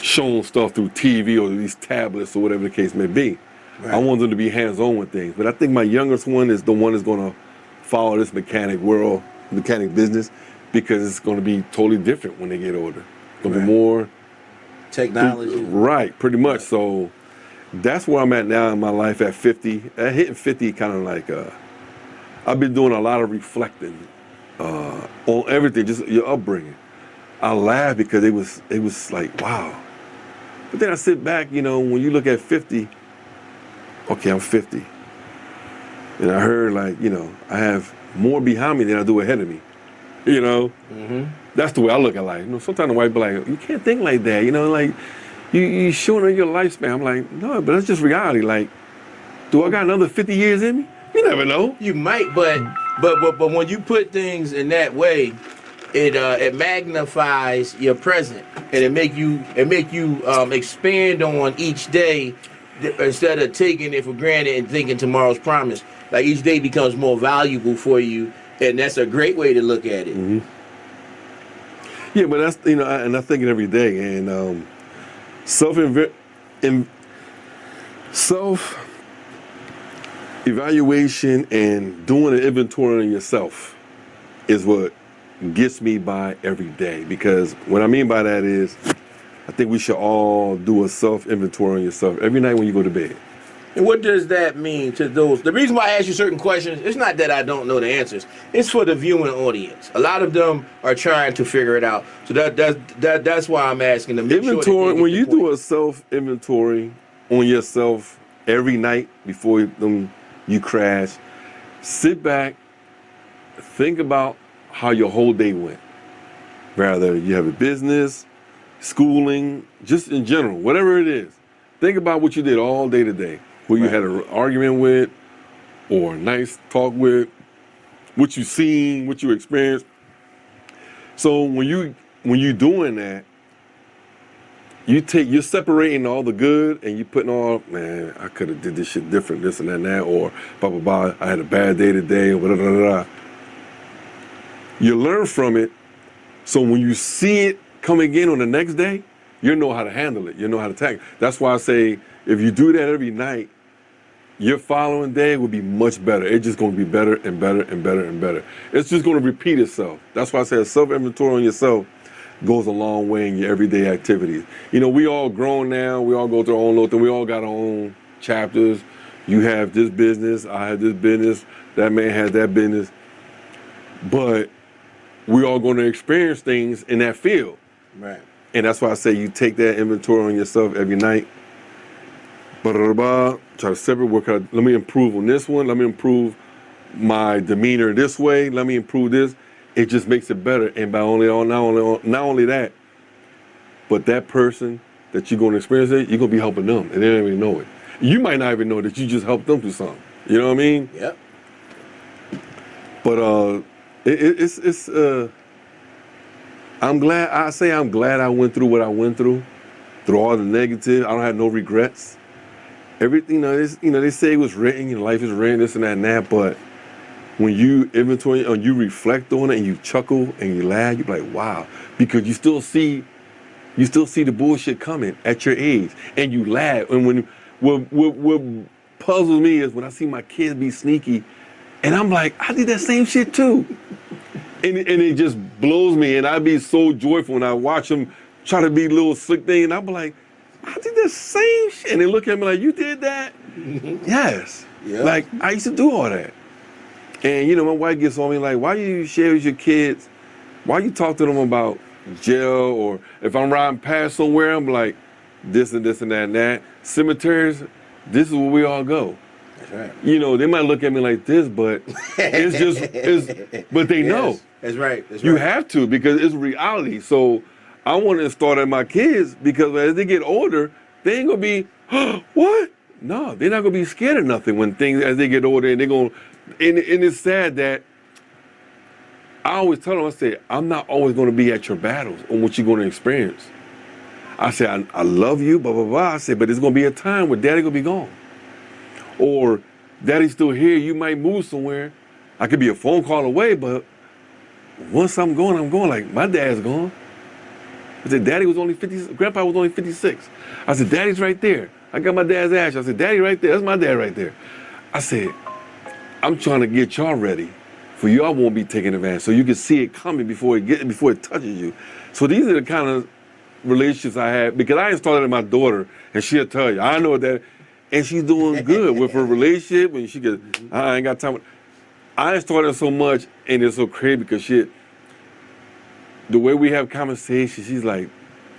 shown stuff through TV or these tablets or whatever the case may be. I want them to be hands-on with things. But I think my youngest one is the one that's going to follow this mechanic world, mechanic business, because it's going to be totally different when they get older. It's going to be more technology. Right, pretty much. So that's where I'm at now in my life at 50. Hitting 50 kind of like, I've been doing a lot of reflecting on everything, just your upbringing. I laugh because it was like, wow. But then I sit back, you know, when you look at 50, okay, I'm 50. And I heard, like, you know, I have more behind me than I do ahead of me. You know? That's the way I look at life. You know, sometimes the wife be like, you can't think like that. You know, like, you shorten your lifespan. I'm like, no, but that's just reality. Like, do I got another 50 years in me? You never know. You might, but when you put things in that way, it magnifies your present, and it make you expand on each day instead of taking it for granted and thinking tomorrow's promise. Like, each day becomes more valuable for you, and that's a great way to look at it. Yeah, but that's, you know, and I think it every day. And self-evaluation and doing an inventory on yourself is what gets me by every day. Because what I mean by that is, I think we should all do a self-inventory on yourself every night when you go to bed. And what does that mean to those? The reason why I ask you certain questions, it's not that I don't know the answers. It's for the viewing audience. A lot of them are trying to figure it out. So that's why I'm asking them. Inventory, when you do a self-inventory on yourself every night before you crash, sit back, think about how your whole day went. Rather you have a business, schooling, just in general, whatever it is. Think about what you did all day today. Who you had an argument with, or nice talk with, what you seen, what you experienced. So when you doing that, you're separating all the good and you putting all, man, I could have did this shit different, this and that and that, or blah blah blah. I had a bad day today, or blah blah blah. You learn from it, so when you see it coming again on the next day, you know how to handle it. You know how to tackle it. That's why I say if you do that every night, your following day will be much better. It's just going to be better and better and better and better. It's just going to repeat itself. That's why I say self-inventory on yourself goes a long way in your everyday activities. You know, we all grown now. We all go through our own little thing. We all got our own chapters. You have this business. I have this business. That man has that business. But we all going to experience things in that field. Right. And that's why I say you take that inventory on yourself every night. Try to separate work out. Let me improve on this one. Let me improve my demeanor this way. Let me improve this. It just makes it better. And by not only that, but that person that you're going to experience it, you're going to be helping them, and they don't even know it. You might not even know that you just helped them through something. You know what I mean? Yep. But I'm glad. I'm glad I went through what I went through all the negative. I don't have no regrets. Everything, they say it was written, life is written, this and that and that, but when you inventory and you reflect on it and you chuckle and you laugh, you're like, wow, because you still see the bullshit coming at your age, and you laugh. And what puzzles me is when I see my kids be sneaky, and I'm like, I did that same shit too, and it just blows me, and I be so joyful when I watch them try to be little slick thing, and I'm like, I did the same shit. And they look at me like, you did that? Yes. Yep. Like, I used to do all that. And, my wife gets on me like, why you share with your kids? Why you talk to them about jail? Or if I'm riding past somewhere, I'm like, this and this and that and that. Cemeteries, this is where we all go. That's right. They might look at me like this, but but they know. That's right. You have to, because it's reality. So I want to start at my kids, because as they get older, they ain't gonna be, what? No, they're not gonna be scared of nothing as they get older, and they're gonna, and it's sad that I always tell them, I say, I'm not always gonna be at your battles on what you're gonna experience. I say, I love you, blah, blah, blah. I say, but there's gonna be a time where daddy gonna be gone. Or daddy's still here, you might move somewhere. I could be a phone call away, but once I'm going, like, my dad's gone. I said, Daddy was only 50, Grandpa was only 56. I said, Daddy's right there. I got my dad's ash. I said, Daddy right there. That's my dad right there. I said, I'm trying to get y'all ready for y'all won't be taking advantage, so you can see it coming before it touches you. So these are the kind of relationships I had, because I installed it in my daughter, and she'll tell you, I know that, and she's doing good with her relationship, and she goes, I ain't got time. I installed it so much, and it's so crazy because the way we have conversations, she's like,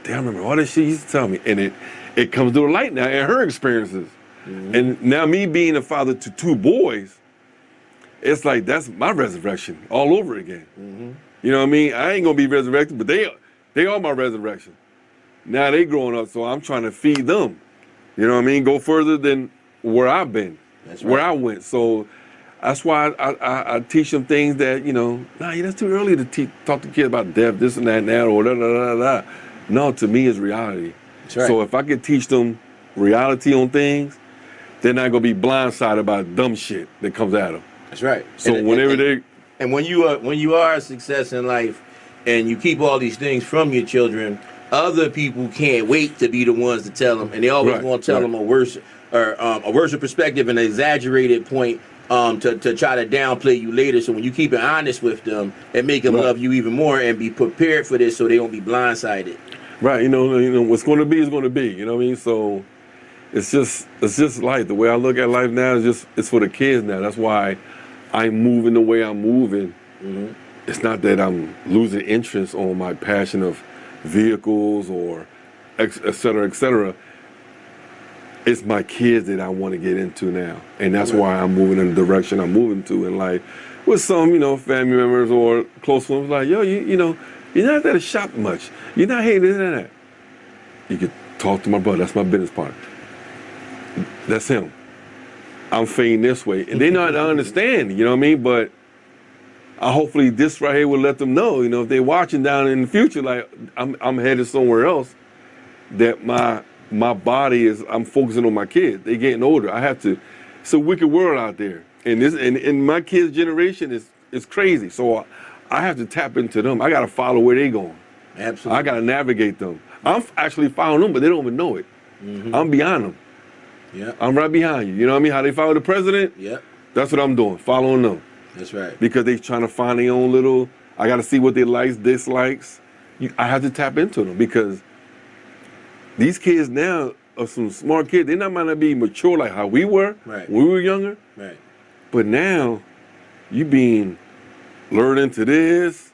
damn, I remember all this shit you used to tell me. And it comes to the light now in her experiences. Mm-hmm. And now me being a father to 2 boys, it's like, that's my resurrection all over again. Mm-hmm. You know what I mean? I ain't gonna be resurrected, but they are my resurrection. Now they growing up, so I'm trying to feed them. You know what I mean? Go further than where I've been, that's right. Where I went. So that's why I teach them things that, that's too early to talk to kids about death, this and that and that, or da da da da. No, to me, it's reality. That's right. So if I could teach them reality on things, they're not gonna be blindsided by dumb shit that comes at them. That's right. So and when you are a success in life, and you keep all these things from your children, other people can't wait to be the ones to tell them, and they always want to tell them a worse perspective and an exaggerated point. To try to downplay you later. So when you keep it honest with them, it make them love you even more and be prepared for this, so they don't be blindsided. Right. What's going to be is going to be. You know what I mean? So it's just life. The way I look at life now it's for the kids now. That's why I'm moving the way I'm moving. Mm-hmm. It's not that I'm losing interest on my passion of vehicles or et cetera, et cetera. It's my kids that I want to get into now. And that's why I'm moving in the direction I'm moving to in life. With some, family members or close ones, like, yo, you're not there to shop much. You're not hating this and that. You could talk to my brother. That's my business partner. That's him. I'm fading this way. And they not understand, you know what I mean? But hopefully this right here will let them know, you know, if they're watching down in the future, like I'm headed somewhere else, that my body is, I'm focusing on my kids. They're getting older. I have to, it's a wicked world out there. And this, and my kids' generation is crazy. So I have to tap into them. I got to follow where they going. Absolutely. I got to navigate them. I'm actually following them, but they don't even know it. I'm behind them. Yeah. I'm right behind you. You know what I mean? How they follow the president? Yeah. That's what I'm doing, following them. That's right. Because they trying to find their own little, I got to see what they likes, dislikes. I have to tap into them because these kids now are some smart kids. They might not be mature like how we were when we were younger. Right. But now, you being lured into this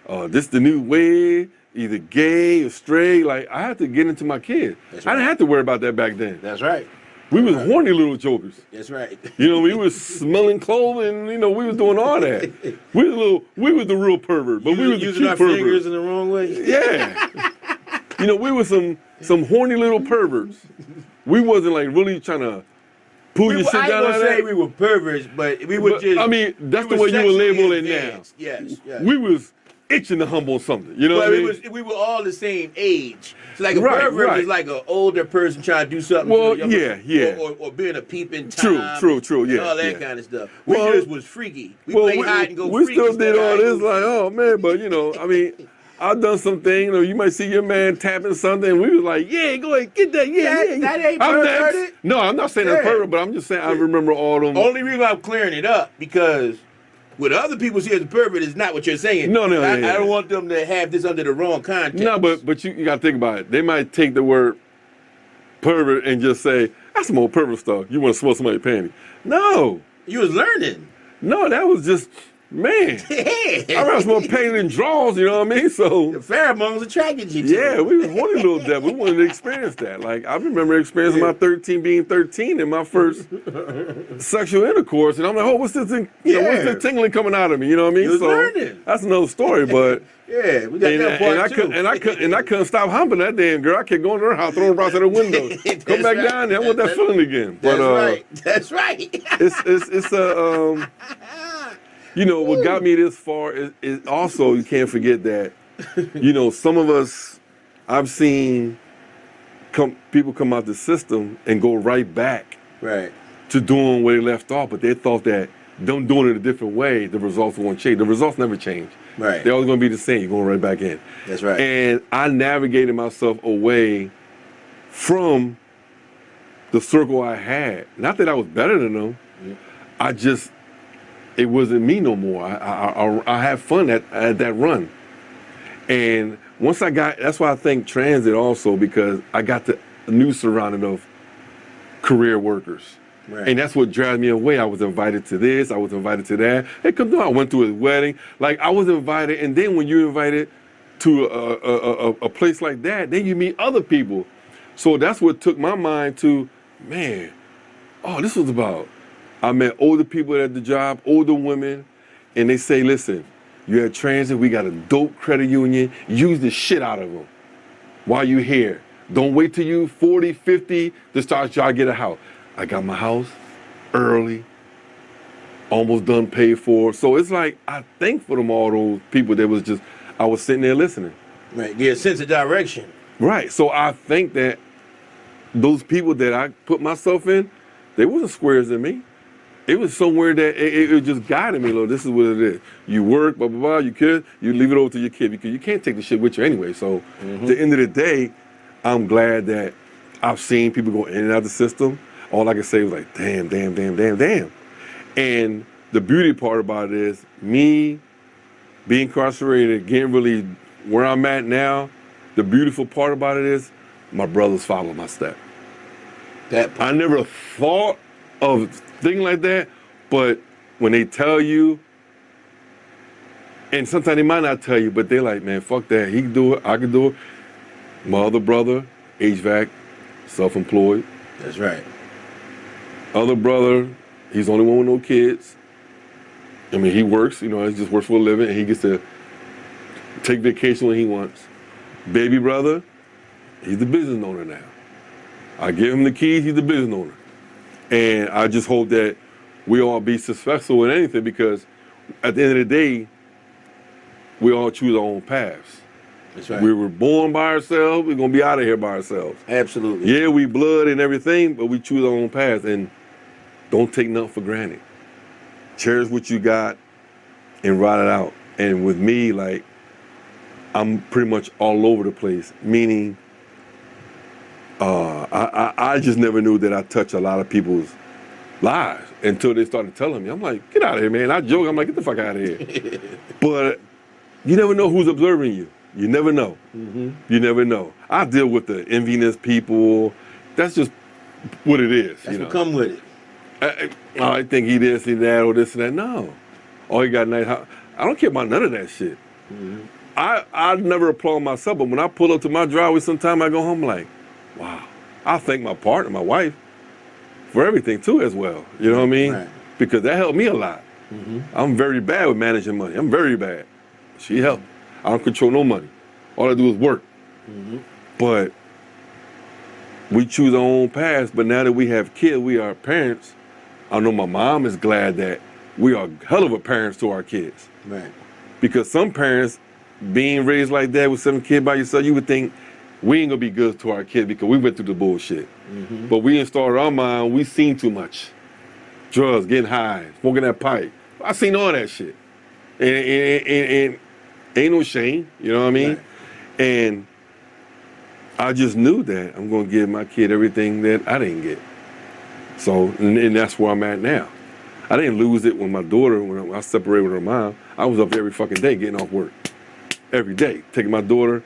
the new way, either gay or straight. Like, I had to get into my kids. That's right. I didn't have to worry about that back then. That's right. We was horny little jokers. That's right. You know, we was smelling clothes and, you know, we was doing all that. We was the real pervert, but we was using the our cute pervert. fingers in the wrong way. Yeah. You know, we were some horny little perverts. We wasn't like really trying to pull your shit down. I ain't like gonna say that. we were perverts, but we were just. I mean, that's the we way you would label it now. advanced. Yes. We was itching to humble something. You know what I mean? We were all the same age. So like a pervert is like an older person trying to do something. Well, to the younger, yeah. Or being a peeping Tom. True. And Yeah. all that kind of stuff. Well, We just was freaky. We played hide and go we freaky. still did all this like, oh man, but you know, I mean, I've done some things, or you might see your man tapping something, and we was like, yeah, go ahead, get that, yeah. That ain't perverted. No, I'm not saying that's pervert, but I'm just saying I remember all them. Only reason I'm clearing it up because what other people see as a pervert is not what you're saying. No, I don't want them to have this under the wrong context. No, but you got to think about it. They might take the word pervert and just say, that's some old pervert stuff. You want to smell somebody's panty. No. You was learning. No, that was just, man. I rather smell panty than draws, you know what I mean? So the pheromones attracted you to yeah, we was horny little devil. We wanted to experience that. Like, I remember experiencing my 13 in my first sexual intercourse, and I'm like, oh, what's this thing? You know, what's this tingling coming out of me? You know what I mean? You was learning. That's another story, but yeah, we got that part too. And I couldn't stop humping that damn girl. I kept going to her house, throwing rocks at her window. Come back down there. I want that feeling again. That's But right. That's right. It's a you know, what got me this far is also, you can't forget that, you know, some of us, I've seen people come out the system and go right back to doing where they left off, but they thought that them doing it a different way, the results won't change. The results never change. Right. They're always going to be the same. You're going right back in. That's right. And I navigated myself away from the circle I had. Not that I was better than them. Yeah. It wasn't me no more. I had fun at that run. And once that's why I think transit also, because I got the new surrounding of career workers. Right. And that's what drives me away. I was invited to this, I was invited to that. Hey, come through, I went to his wedding. Like, I was invited, and then when you're invited to a place like that, then you meet other people. So that's what took my mind to, man, this was about. I met older people at the job, older women, and they say, listen, you're at transit, we got a dope credit union, use the shit out of them while you're here. Don't wait till you 40, 50 to start trying to get a house. I got my house early, almost done paid for. So it's like, I thank for them, all those people that was just, I was sitting there listening. Right, get a sense of direction. Right, so I think that those people that I put myself in, they wasn't squares in me. It was somewhere that it just guided me. Look, this is what it is. You work, blah, blah, blah, you kid, you leave it over to your kid because you can't take the shit with you anyway. So at the end of the day, I'm glad that I've seen people go in and out of the system. All I can say was like, damn. And the beauty part about it is me being incarcerated, getting really where I'm at now, the beautiful part about it is my brothers follow my step. I never thought of thing like that, but when they tell you, and sometimes they might not tell you, but they're like, man, fuck that. He can do it, I can do it. My other brother, HVAC, self-employed. That's right. Other brother, he's the only one with no kids. I mean, he works, you know, he just works for a living, and he gets to take vacation when he wants. Baby brother, he's the business owner now. I give him the keys, he's the business owner. And I just hope that we all be successful in anything, because at the end of the day, we all choose our own paths. That's right. We were born by ourselves. We're going to be out of here by ourselves. Absolutely. Yeah, we blood and everything, but we choose our own path. And don't take nothing for granted. Cherish what you got and ride it out. And with me, like, I'm pretty much all over the place, meaning I just never knew that I touched a lot of people's lives until they started telling me. I'm like, get out of here, man. I joke. I'm like, get the fuck out of here. But you never know who's observing you. You never know. Mm-hmm. You never know. I deal with the enviness people. That's just what it is. That's what come with it. I think he this, he that, or this and that. No. Oh, he got a nice house. I don't care about none of that shit. Mm-hmm. I never applaud myself, but when I pull up to my driveway, sometime I go home like, wow. I thank my partner, my wife, for everything too as well. You know what I mean? Right. Because that helped me a lot. Mm-hmm. I'm very bad with managing money. I'm very bad. She helped. I don't control no money. All I do is work. Mm-hmm. But we choose our own paths. But now that we have kids, we are parents. I know my mom is glad that we are hell of a parents to our kids. Right. Because some parents, being raised like that with 7 kids by yourself, you would think we ain't gonna be good to our kids because we went through the bullshit. Mm-hmm. But we installed our mind, we seen too much. Drugs, getting high, smoking that pipe. I seen all that shit. And ain't no shame, you know what I mean? Right. And I just knew that I'm gonna give my kid everything that I didn't get. So, and that's where I'm at now. I didn't lose it when my daughter, when I separated with her mom, I was up every fucking day getting off work. Every day, taking my daughter,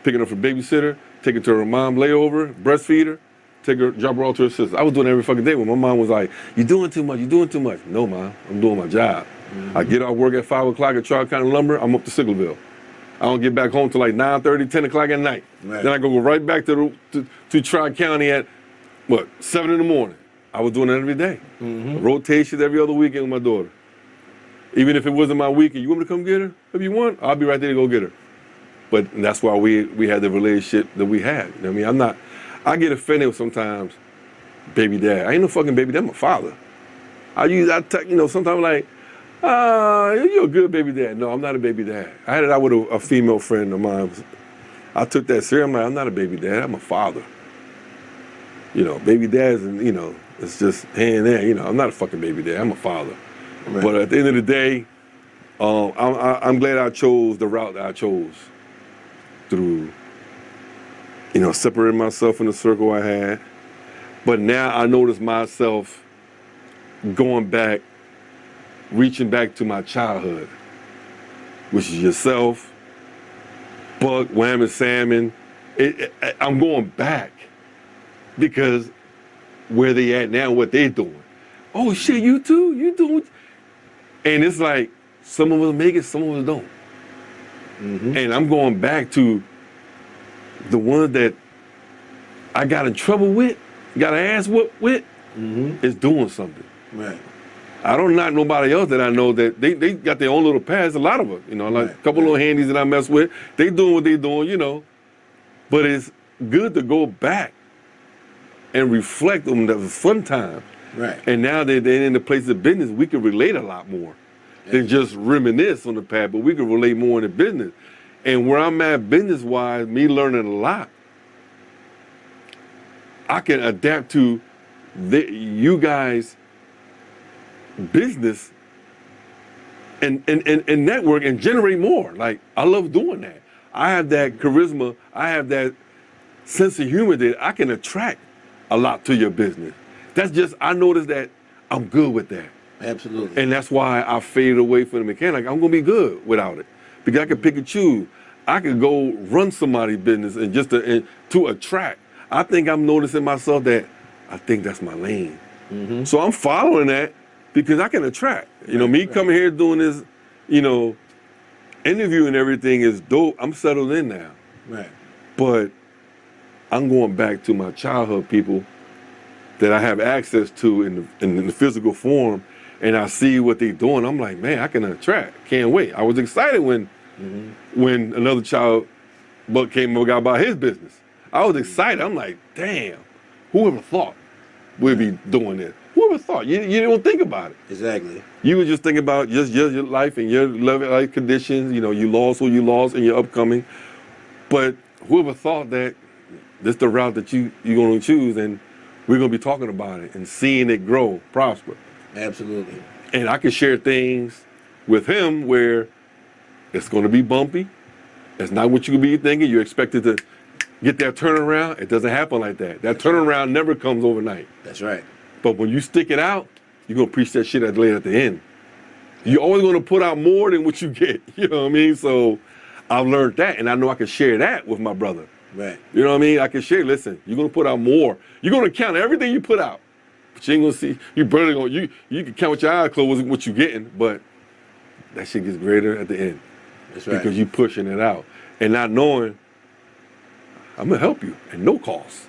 picking her from babysitter, taking her to her mom layover, breastfeed her, take her, drop her off to her sister. I was doing it every fucking day when my mom was like, "You doing too much, you doing too much." No, Mom, I'm doing my job. Mm-hmm. I get off work at 5 o'clock at Charles County Lumber, I'm up to Sicklerville. I don't get back home till like 9:30, 10 o'clock at night. Right. Then I go right back to Tri-County at, 7 in the morning. I was doing that every day. Mm-hmm. Rotations every other weekend with my daughter. Even if it wasn't my weekend, you want me to come get her? If you want, I'll be right there to go get her. But that's why we had the relationship that we had. I mean, I get offended sometimes, baby dad. I ain't no fucking baby dad, I'm a father. Sometimes like, you're a good baby dad. No, I'm not a baby dad. I had it out with a female friend of mine. I took that serious. I'm like, I'm not a baby dad, I'm a father. Baby dads, and it's just hand there. I'm not a fucking baby dad, I'm a father. Right. But at the end of the day, I'm glad I chose the route that I chose through, separating myself from the circle I had. But now I notice myself going back, reaching back to my childhood, which is yourself, Buck, Wham and Salmon. I'm going back because where they at now, what they doing. Oh shit, you too? You doing? And it's like, some of us make it, some of us don't. Mm-hmm. And I'm going back to the ones that I got in trouble with, got an ass whooped with, is doing something. Right. I don't knock nobody else that I know that they got their own little paths, a lot of us, like a couple little handies that I mess with, they doing what they doing, But it's good to go back and reflect on the fun time. Right. And now that they're in the place of business, we can relate a lot more than just reminisce on the past, but we can relate more in the business. And where I'm at business-wise, me learning a lot, I can adapt to you guys' business and network and generate more. Like, I love doing that. I have that charisma, I have that sense of humor that I can attract a lot to your business. That's just, I noticed that I'm good with that. Absolutely. And that's why I faded away from the mechanic. I'm gonna be good without it. Because I can pick and choose. I could go run somebody's business and just to attract. I think I'm noticing myself that I think that's my lane. Mm-hmm. So I'm following that because I can attract. Me coming here doing this, interview and everything is dope. I'm settled in now. Right. But I'm going back to my childhood people that I have access to in the physical form, and I see what they're doing. I'm like, man, I can attract. Can't wait. I was excited when another child Buck came and got about his business. I was excited. I'm like, damn, whoever thought we'd be doing this? Who ever thought? You don't think about it. Exactly. You were just thinking about just your life and your life conditions. You know, you lost who you lost in your upcoming. But whoever thought that this the route that you're going to choose, and we're going to be talking about it and seeing it grow, prosper. Absolutely. And I can share things with him where it's going to be bumpy. It's not what you could be thinking. You're expected to get that turnaround. It doesn't happen like that. That turnaround never comes overnight. That's right. But when you stick it out, you're going to preach that shit at the end. You're always going to put out more than what you get. You know what I mean? So I've learned that, and I know I can share that with my brother. Right. You know what I mean? I can share, listen, you're going to put out more. You're going to count everything you put out. But you ain't going to see, you barely going to, you can count with your eyes closed what you're getting, but that shit gets greater at the end. That's right. Because you pushing it out. And not knowing, I'm going to help you at no cost.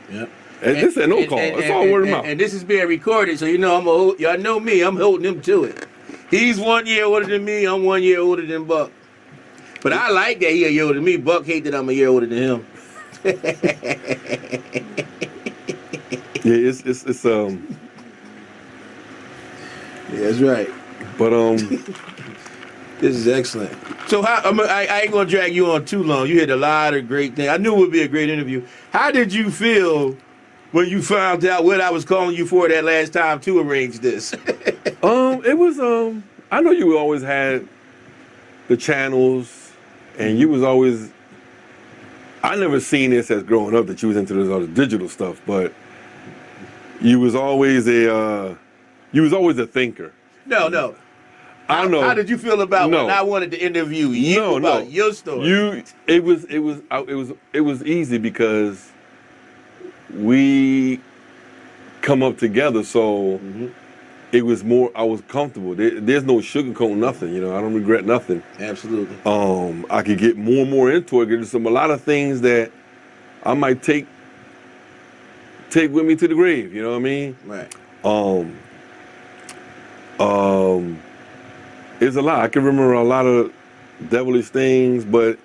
Yep. And this ain't no cost. It's all word of mouth. And this is being recorded, so you know y'all know me, I'm holding him to it. He's 1 year older than me, I'm 1 year older than Buck. But I like that he a year older than me. Buck hate that I'm a year older than him. Yeah, it's Yeah, that's right. But This is excellent. So I ain't gonna drag you on too long. You had a lot of great things. I knew it would be a great interview. How did you feel when you found out what I was calling you for that last time to arrange this? it was I know you always had the channels, and you was always. I never seen this as growing up that you was into this other digital stuff, but you was always a thinker. No. I know. How did you feel about when I wanted to interview you about your story? It was easy because we come up together, so it was more. I was comfortable. There's no sugarcoat nothing. You know, I don't regret nothing. Absolutely. I could get more and more into it. There's a lot of things that I might take with me to the grave. You know what I mean? Right. It's a lot. I can remember a lot of devilish things, but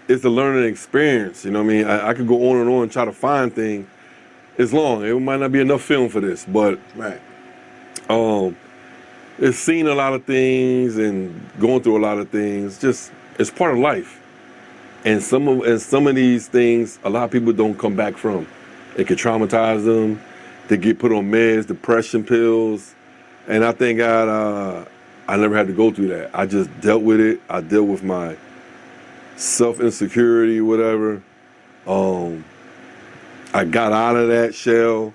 it's a learning experience. You know what I mean? I could go on and try to find things. It's long. It might not be enough film for this, but right. It's seen a lot of things and going through a lot of things. Just it's part of life. And some of these things, a lot of people don't come back from. It can traumatize them. They get put on meds, depression pills, and I thank God I never had to go through that. I just dealt with it. I dealt with my self-insecurity, whatever. I got out of that shell,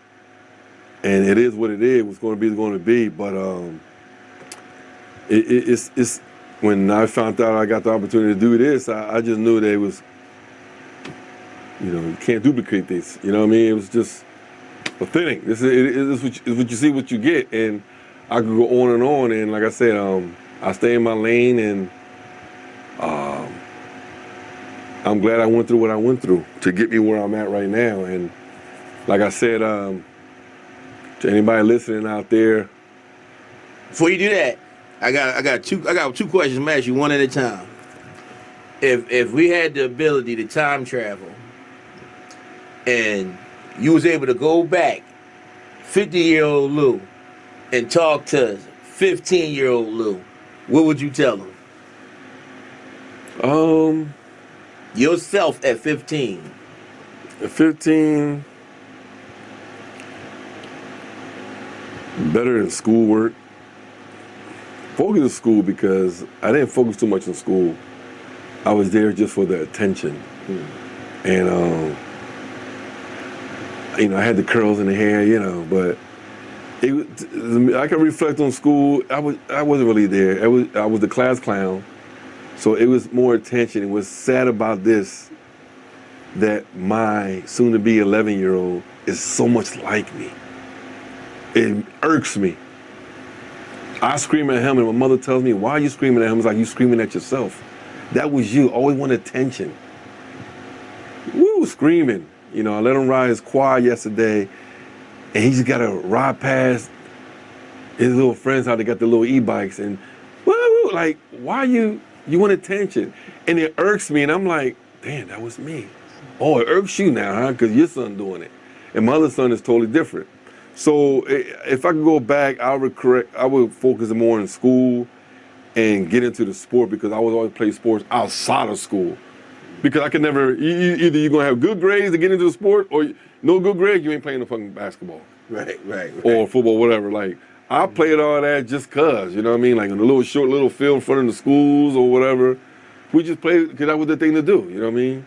and it is what it is. What's going to be is going to be. But it's when I found out I got the opportunity to do this, I just knew that it was, you can't duplicate this. You know what I mean? It was just authentic. This is what you see, what you get, and I could go on, and like I said, I stay in my lane, and I'm glad I went through what I went through to get me where I'm at right now. And like I said, to anybody listening out there, before you do that, I got two questions. I'm gonna ask you one at a time. If we had the ability to time travel, and you was able to go back, 50-year-old Lou, and talk to 15-year-old Lou, what would you tell him? Yourself at 15. At 15, better in schoolwork. Focus on school because I didn't focus too much on school. I was there just for the attention. And, I had the curls in the hair, but I can reflect on school. I wasn't really there. I was the class clown. So it was more attention. It was sad about this, that my soon-to-be 11-year-old is so much like me. It irks me. I scream at him, and my mother tells me, why are you screaming at him? It's like you screaming at yourself. That was you. Always want attention. Woo, screaming. I let him ride his quad yesterday, and he just got to ride past his little friends, how they got the little e-bikes, and woo, like, why you want attention? And it irks me, and I'm like, damn, that was me. Oh, it irks you now, huh? Because your son doing it. And my other son is totally different. So if I could go back, I would focus more in school and get into the sport because I would always play sports outside of school. Because I could never, either you're going to have good grades to get into the sport or no good grades, you ain't playing no fucking basketball. Right. Or football, whatever. Like, I played all that just cause, you know what I mean? Like in a little short little field in front of the schools or whatever. We just played because that was the thing to do, you know what I mean?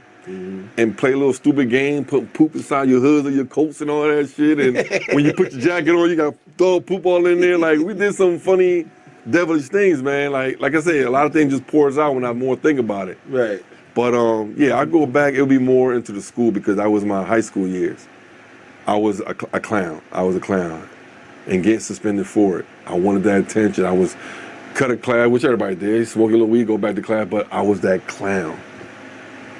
And play a little stupid game, put poop inside your hoods or your coats and all that shit. And when you put your jacket on, you got to throw poop all in there. Like, we did some funny, devilish things, man. Like I said, a lot of things just pours out when I more think about it. Right. But yeah, I go back. It'll be more into the school because that was my high school years. I was a clown. I was a clown, and getting suspended for it. I wanted that attention. I was cut a class, which everybody did. Smoke a little weed, go back to class. But I was that clown,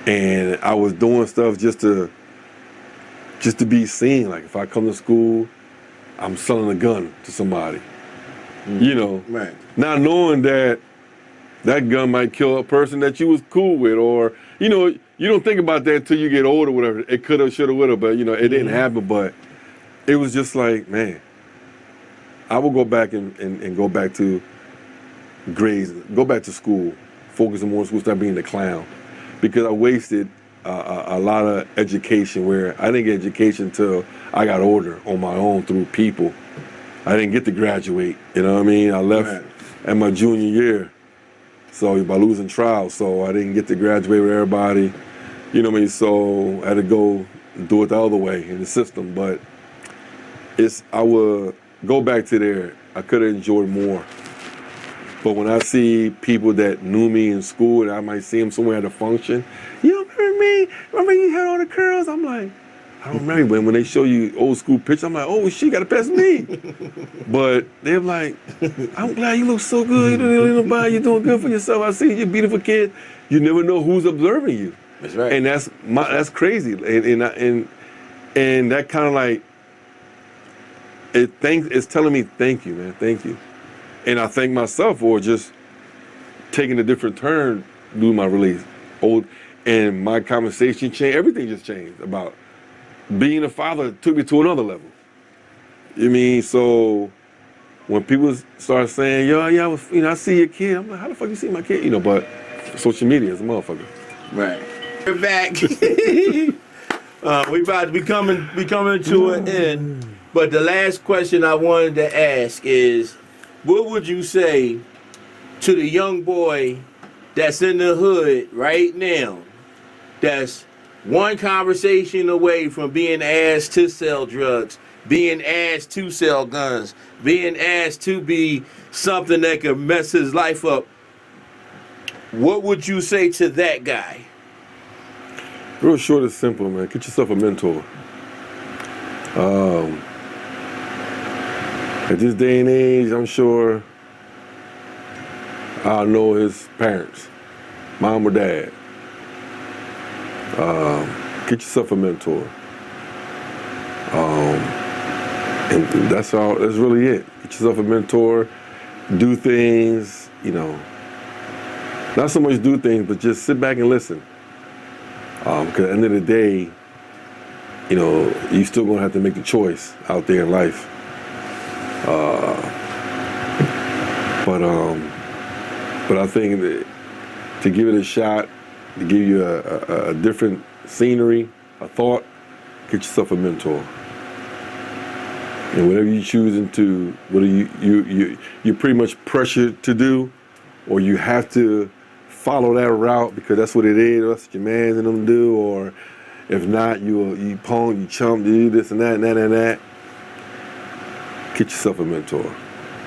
and I was doing stuff just to be seen. Like if I come to school, I'm selling a gun to somebody. You know, right. Not knowing that gun might kill a person that you was cool with, or, you know, you don't think about that until you get older, whatever. It could have, should have, would have, but, you know, it didn't happen. But it was just like, man, I will go back and go back to grades, go back to school, focusing more on school, start being the clown. Because I wasted a lot of education where I didn't get education until I got older on my own through people. I didn't get to graduate, you know what I mean? I left at my junior year. So by losing trials, so I didn't get to graduate with everybody, you know what I mean? So I had to go do it the other way in the system. But I would go back to there. I could have enjoyed more. But when I see people that knew me in school and I might see them somewhere at a function, you remember me? Remember you had all the curls? I'm like, I don't remember. When they show you old school pictures, I'm like, oh, she got to pass me. But they're like, I'm glad you look so good. You're doing good for yourself. I see you, beautiful kid. You never know who's observing you. That's right. And that's crazy. And that kind of like, it's telling me, thank you, man, thank you. And I thank myself for just taking a different turn through my release. And my conversation changed. Everything just changed about being a father. Took me to another level. You mean, so when people start saying, I see your kid. I'm like, how the fuck you see my kid? You know, but social media is a motherfucker. Right. We're back. We about to be coming to an end. But the last question I wanted to ask is, what would you say to the young boy that's in the hood right now, that's one conversation away from being asked to sell drugs, being asked to sell guns, being asked to be something that could mess his life up? What would you say to that guy? Real short and simple, man. Get yourself a mentor. At this day and age, I'm sure I'll know his parents, mom or dad. Get yourself a mentor. And that's really it. Get yourself a mentor. Do things, not so much do things, but just sit back and listen. Because at the end of the day, you still gonna have to make the choice out there in life. But I think that to give it a shot, to give you a different scenery, a thought, get yourself a mentor. And whatever you choosing to, whether you're pretty much pressured to do, or you have to follow that route because that's what it is, or that's what your mans and them do, or if not, you punk, you chump, you do this and that and that and that. Get yourself a mentor,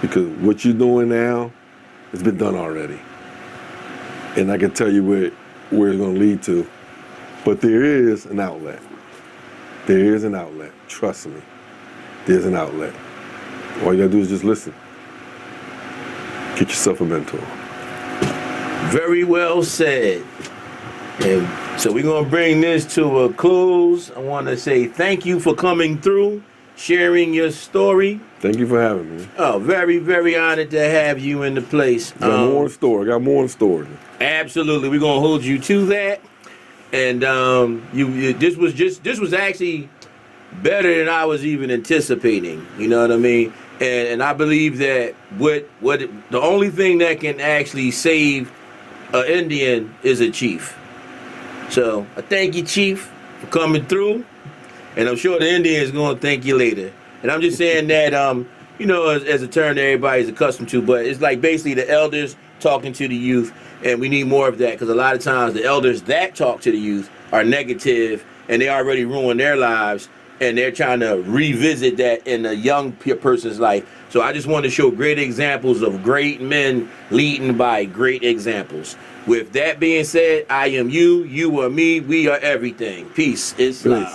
because what you're doing now has been done already. And I can tell you where it's going to lead to. But there is an outlet. There is an outlet. Trust me. There's an outlet. All you got to do is just listen. Get yourself a mentor. Very well said. And so we're going to bring this to a close. I want to say thank you for coming through, sharing your story. Thank you for having me. Oh, very, very honored to have you in the place. Got more in store. Absolutely. We're going to hold you to that. And this was actually better than I was even anticipating. You know what I mean? And I believe that what the only thing that can actually save an Indian is a chief. So I thank you, Chief, for coming through, and I'm sure the Indian is going to thank you later. And I'm just saying that, as a term that everybody's accustomed to, but it's like basically the elders talking to the youth, and we need more of that because a lot of times the elders that talk to the youth are negative, and they already ruined their lives, and they're trying to revisit that in a young person's life. So I just want to show great examples of great men leading by great examples. With that being said, I am you, you are me, we are everything. Peace. Islam.